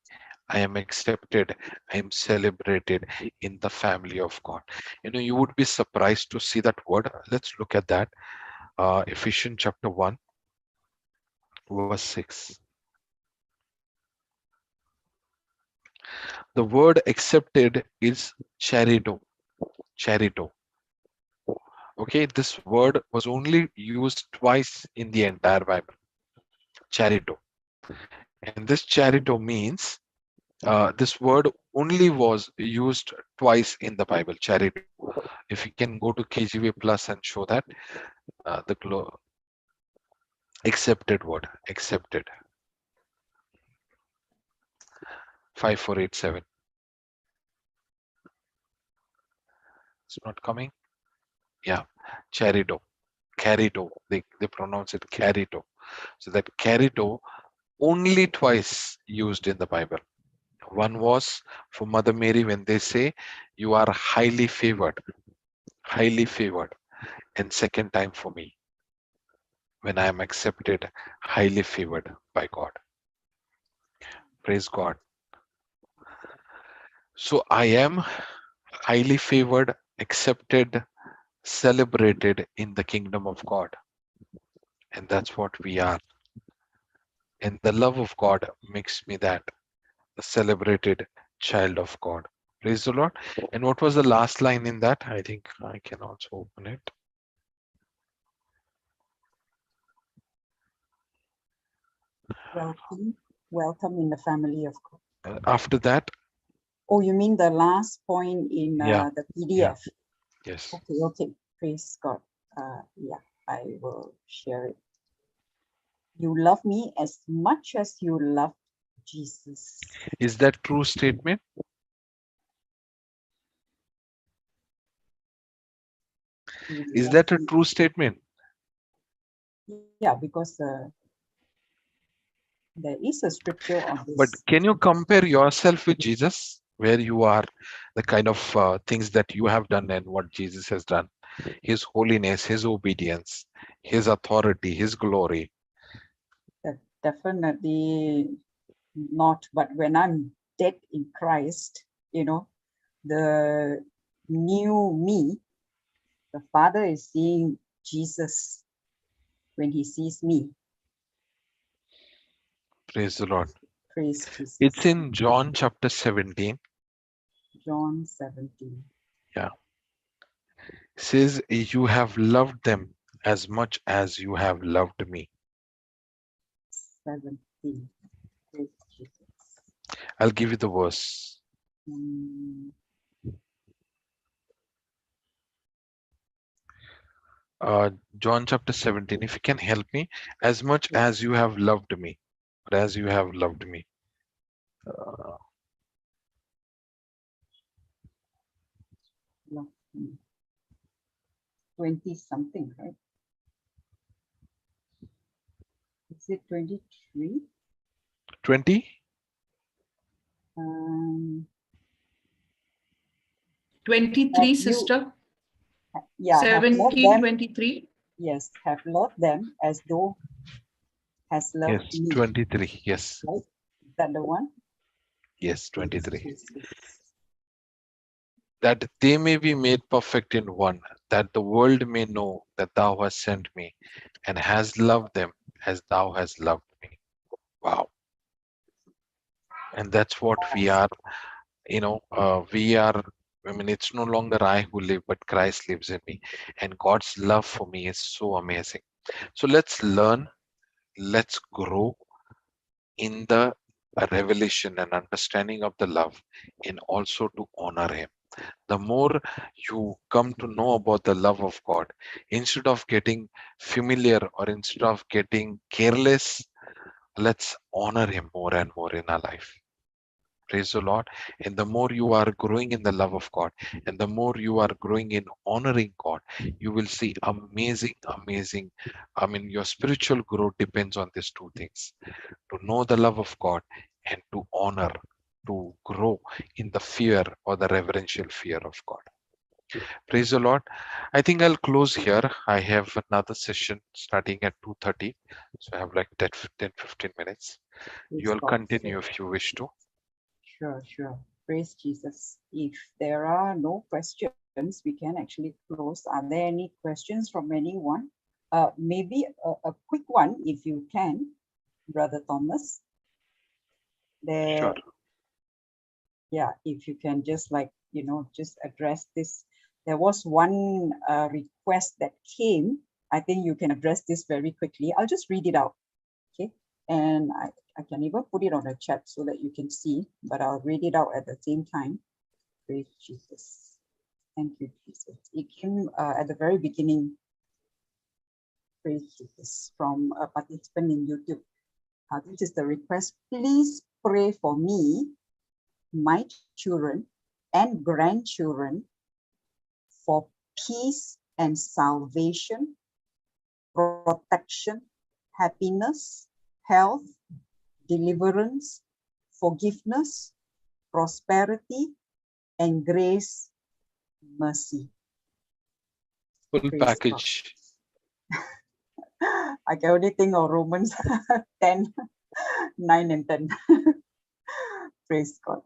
I am accepted, I am celebrated in the family of God. You would be surprised to see that word. Let's look at that. Ephesians chapter 1, verse 6. The word accepted is charito. Charito. Okay, this word was only used twice in the entire Bible. Charito. And this charito means this word only was used twice in the Bible. Charito. If you can go to KJV Plus and show that the accepted word, accepted. 5487. It's not coming. Yeah, charito, carito. They pronounce it carito. So that carito only twice used in the Bible. One was for Mother Mary when they say you are highly favored, and second time for me when I am accepted, highly favored by God. Praise God. So I am highly favored, accepted, celebrated in the kingdom of God. And that's what we are. And the love of God makes me that, a celebrated child of God. Praise the Lord. And what was the last line in that? I think I can also open it. Welcome in the family of God. After that, Oh, you mean the last point in Yeah. the PDF? yes. Okay. Praise God. Yeah, I will share it. You love me as much as you love Jesus. Is that true statement? Is that a true statement? Yeah, because there is a scripture on this. But can you compare yourself with Jesus, where you are, the kind of things that you have done and what Jesus has done? His holiness, his obedience, his authority, his glory. Definitely not. But when I'm dead in Christ, the new me, the Father is seeing Jesus when he sees me. Praise the Lord. Praise Jesus. It's in John chapter 17. John 17. Yeah. It says, you have loved them as much as you have loved me. 17. Praise Jesus. I'll give you the verse. John chapter 17. If you can help me, as much as you have loved me, or as you have loved me. 20 something, right? Is it 23? 20? 23, sister. Yeah, 17, 23. Yes, have loved them as though has loved Yes, me. 23. Yes. Right? Is that the one? Yes, 23. Yes. That they may be made perfect in one, that the world may know that thou hast sent me and has loved them as thou hast loved me. Wow. And that's what we are, it's no longer I who live, but Christ lives in me. And God's love for me is so amazing. So let's learn, let's grow in the revelation and understanding of the love, and also to honor him. The more you come to know about the love of God, instead of getting familiar or instead of getting careless, let's honor him more and more in our life. Praise the Lord. And the more you are growing in the love of God, and the more you are growing in honoring God, you will see amazing. Your spiritual growth depends on these two things: to know the love of God and to honor, to grow in the fear or the reverential fear of God. Praise the Lord. I think I'll close here. I have another session starting at 2:30. So I have like 10-15 minutes. Praise You'll God. continue if you wish to. Sure, sure. Praise Jesus. If there are no questions, we can actually close. Are there any questions from anyone? Maybe a quick one, if you can, Brother Thomas. Sure. Yeah, if you can just just address this. There was one request that came. I think you can address this very quickly. I'll just read it out, okay? And I can even put it on the chat so that you can see, but I'll read it out at the same time. Praise Jesus. Thank you, Jesus. It came at the very beginning. Praise Jesus, from a participant in YouTube. This is the request. Please pray for me, my children and grandchildren, for peace and salvation, protection, happiness, health, deliverance, forgiveness, prosperity, and grace, mercy. Full Praise package. God. I can only think of Romans 10, 9 and 10. Praise God.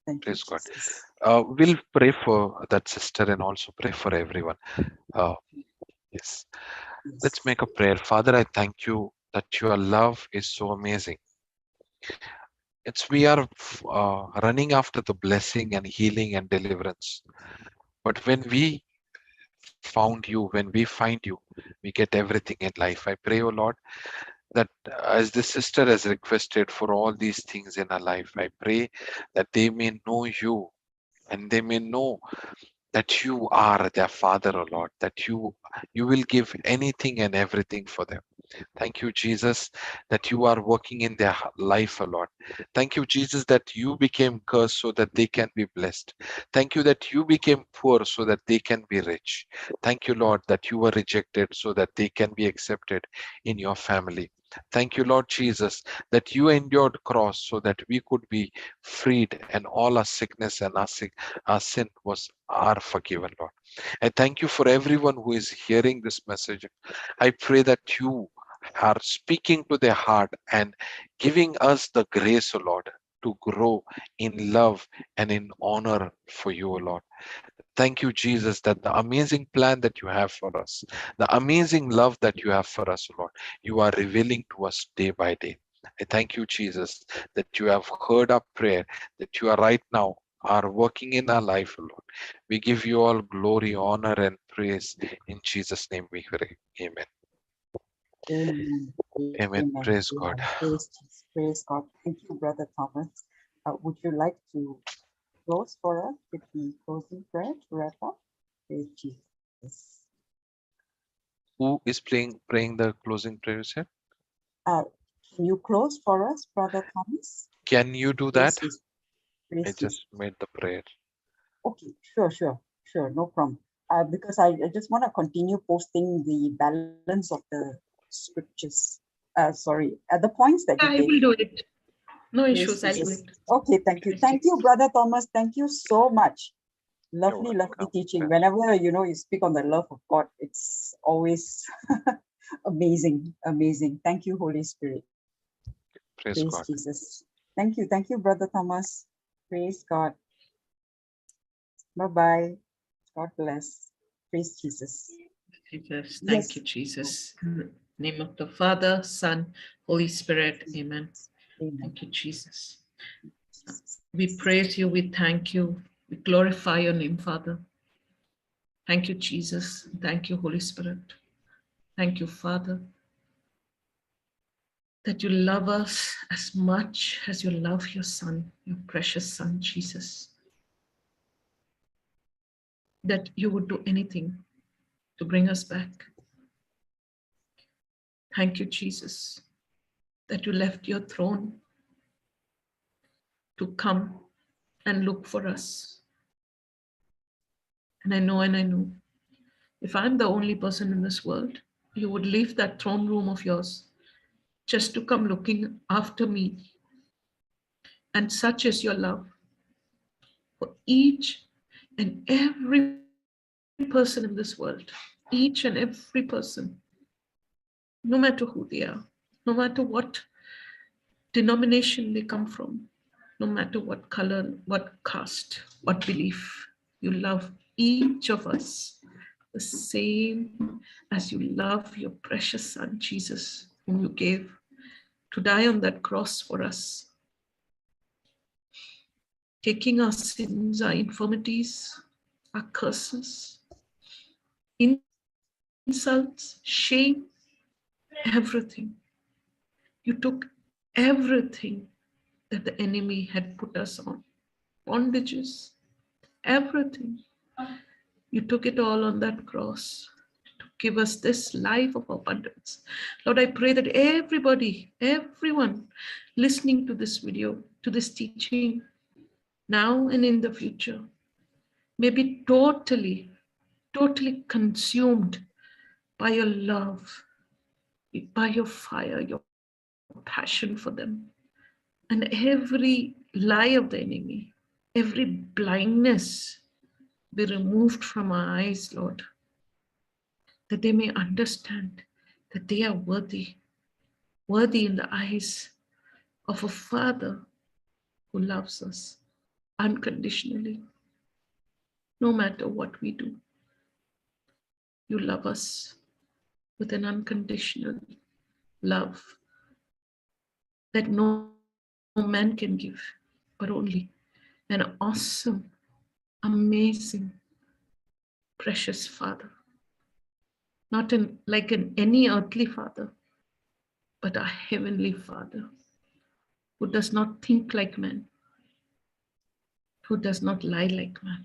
Thank Praise you, God. Jesus. We'll pray for that sister and also pray for everyone. Yes. Let's Yes. make a prayer. Father, I thank you that your love is so amazing. We are running after the blessing and healing and deliverance. But when we found you, when we find you, we get everything in life. I pray, oh Lord, that as the sister has requested for all these things in her life, I pray that they may know you and they may know that you are their Father, oh Lord, that you will give anything and everything for them. Thank you, Jesus, that you are working in their life a lot. Thank you, Jesus, that you became cursed so that they can be blessed. Thank you that you became poor so that they can be rich. Thank you, Lord, that you were rejected so that they can be accepted in your family. Thank you, Lord Jesus, that you endured cross so that we could be freed and all our sickness and our sin was forgiven, Lord. I thank you for everyone who is hearing this message. I pray that you are speaking to their heart and giving us the grace, O Lord, to grow in love and in honor for you, O Lord. Thank you, Jesus, that the amazing plan that you have for us, the amazing love that you have for us, O Lord, you are revealing to us day by day. I thank you, Jesus, that you have heard our prayer, that you are right now are working in our life, O Lord. We give you all glory, honor, and praise. In Jesus' name we pray. Amen. Amen. Amen. Amen. Praise God. Amen. Praise Jesus. Praise God. Thank you, Brother Thomas. Would you like to close for us with the closing prayer to wrap up? Praise Jesus. Who is praying the closing prayers here? Can you close for us, Brother Thomas? Can you do Praise that? Jesus. I Praise Jesus. just made the prayer. Okay, sure, no problem. Because I just want to continue posting the balance of the scriptures. Sorry, the points that you I gave. will do it. No Praise issues. I'll do Jesus. it. Okay, thank you. Praise Thank you, Jesus. Brother Thomas. Thank you so much. Lovely welcome. teaching. Yes. Whenever, you speak on the love of God, it's always amazing. Thank you, Holy Spirit. Praise Praise God. Jesus. Thank you, Brother Thomas. Praise God. Bye-bye. God bless. Praise Jesus. Jesus. Yes. Thank you, Jesus. In the name of the Father, Son, Holy Spirit. Amen. Amen. Thank you, Jesus. We praise you. We thank you. We glorify your name, Father. Thank you, Jesus. Thank you, Holy Spirit. Thank you, Father, that you love us as much as you love your Son, your precious Son, Jesus. That you would do anything to bring us back. Thank you, Jesus, that you left your throne to come and look for us. And I know, if I'm the only person in this world, you would leave that throne room of yours just to come looking after me. And such is your love for each And every person in this world, each and every person, no matter who they are, no matter what denomination they come from, no matter what color, what caste, what belief, you love each of us the same as you love your precious son, Jesus, whom you gave to die on that cross for us, taking our sins, our infirmities, our curses, insults, shame, everything. You took everything that the enemy had put us on, bondages, everything. You took it all on that cross to give us this life of abundance. Lord, I pray that everybody, everyone listening to this video, to this teaching, now and in the future, may be totally consumed by your love, by your fire, your passion for them. And every lie of the enemy, every blindness be removed from our eyes, Lord, that they may understand that they are worthy in the eyes of a Father who loves us unconditionally. No matter what we do, you love us with an unconditional love that no man can give, but only an awesome, amazing, precious Father. Not like any earthly father, but our heavenly Father, who does not think like man, who does not lie like man.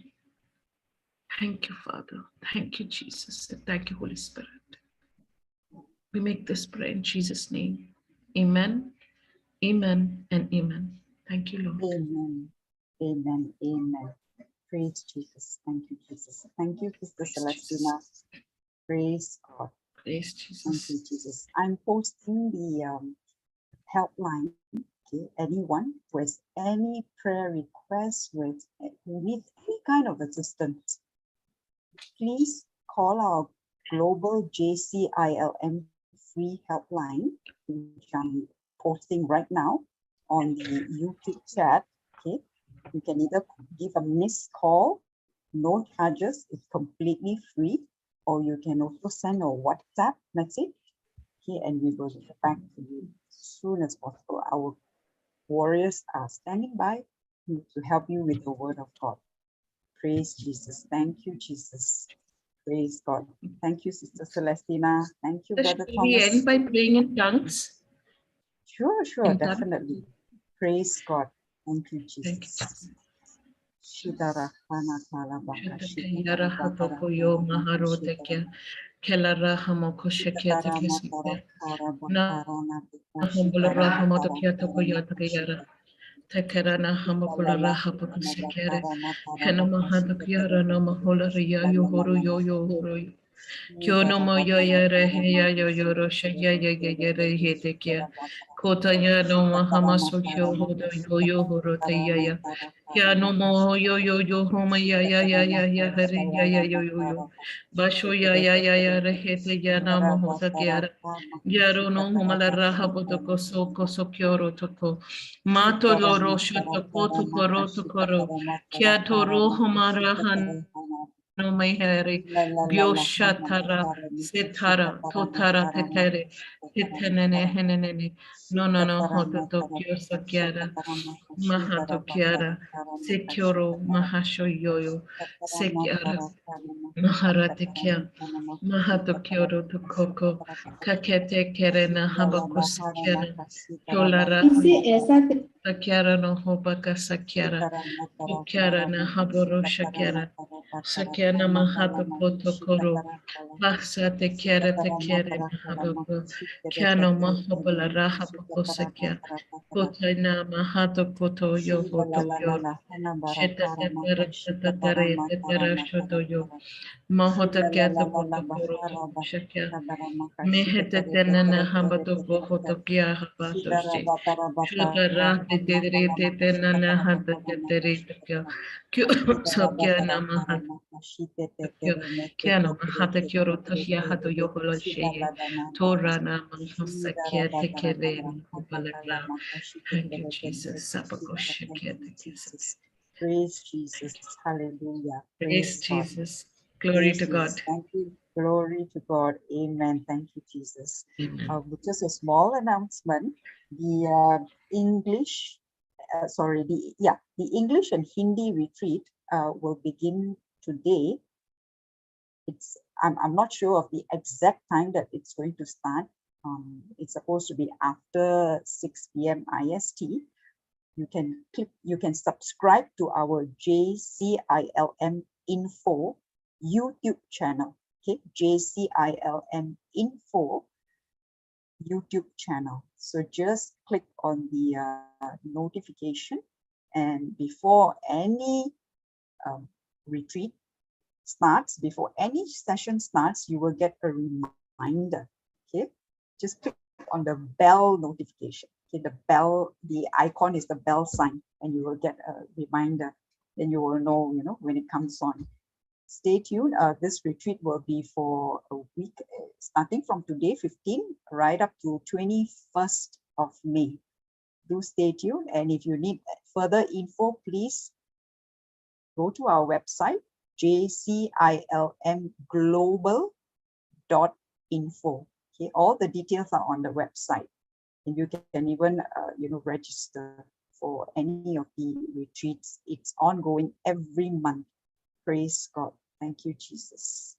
Thank you, Father. Thank you, Jesus. And thank you, Holy Spirit. We make this prayer in Jesus' name. Amen, amen, and amen. Thank you, Lord. Amen. Amen. Amen. Praise Jesus. Thank you, Jesus. Thank you, Sister Praise Celestina. Jesus. Praise God. Praise Thank you, Jesus. Jesus. I'm posting the helpline. Okay, anyone who has any prayer requests, who needs any kind of assistance, please call our global JCILM free helpline, which I'm posting right now on the YouTube chat. Okay, you can either give a missed call, no charges, it's completely free, or you can also send a WhatsApp message. Okay, and we will get back to you as soon as possible. Our warriors are standing by to help you with the word of God. Praise Jesus. Thank you, Jesus. Praise God. Thank you, Sister Celestina. Thank you, Brother Should we Thomas. end by praying in tongues? Sure, In tongues? definitely. Praise God. Thank you, Thank you, Jesus. Jesus. Shidara Hana Kala Baka Yara hatoko yo maharotekya kelara hamoko shekyata kesikya na hambulara hamotokia toko yataka yara tekerana hamokulara hapoko sekyere kena mahatokyara na maholara ya yohoro yo yohoro kyo no mo yo yara he ya yo yoro shaya ya yara he tekya kota ya no mahamaso kyo hodo yo yohoro te ya ya no mo yo homa ya hare ya yo basho ya rehete ya na mo hota kyara yaro no homa la raha boto koso kyoro toko mato loro shoto koto koro to koro kya to ro homa raha no mai here gyoshatara setara totara tetere tetenene henenene no hoto to kyosa kyara Mahato Kiara, Sekyoro, Mahasho Yoyo, Sekyara, Maharatekia, Mahato Kyoro to Koko, Kakete Kerena, Habako Sekyana, Kyolara, Sakyara no Hobaka Sakyara, Ukyara na Haboro Shakyara, Sakena Mahato Koto Koro. Basa te kere Mahaboko. Kiano Mahobola Raha Pokosakia. Kotana Mahato Koto Yohoto Yor. Sheta Tatara Tatare Tatara Shoto Yo. Mahota Keta Koto Koro Shakia. Mehete Tenana Hambato Kohoto Kia Habato She. Shudara Tidri Tenana Hata Teterita. Kyo Namahat. Kiano Mahata Kyoro Tashia Hato Yoholo Sheye. Torah Namahosa Kiete Kere Mahobalera. Thank you, Jesus. Sapako Shekete Jesus. Praise Jesus. Hallelujah. Praise God. Jesus. Glory Praise to God. Jesus. Thank you. Glory to God. Amen. Thank you, Jesus. Amen. Just a small announcement. The English, the English and Hindi retreat will begin today. I'm not sure of the exact time that it's going to start. It's supposed to be after 6 p.m. IST. You can subscribe to our JCILM info YouTube channel. Okay, JCILM info YouTube channel. So just click on the notification, and before any retreat starts, before any session starts, you will get a reminder. Okay, just click on the bell notification. Okay, the icon is the bell sign, and you will get a reminder. Then you will know, when it comes on. Stay tuned. This retreat will be for a week, starting from today, 15, right up to 21st of May. Do stay tuned. And if you need further info, please go to our website, jcilmglobal.info. Okay, all the details are on the website, and you can even register for any of the retreats. It's ongoing every month. Praise God. Thank you, Jesus.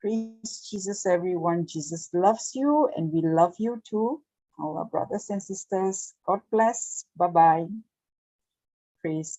Praise Jesus, everyone. Jesus loves you, and we love you too, our brothers and sisters. God bless. Bye-bye. Praise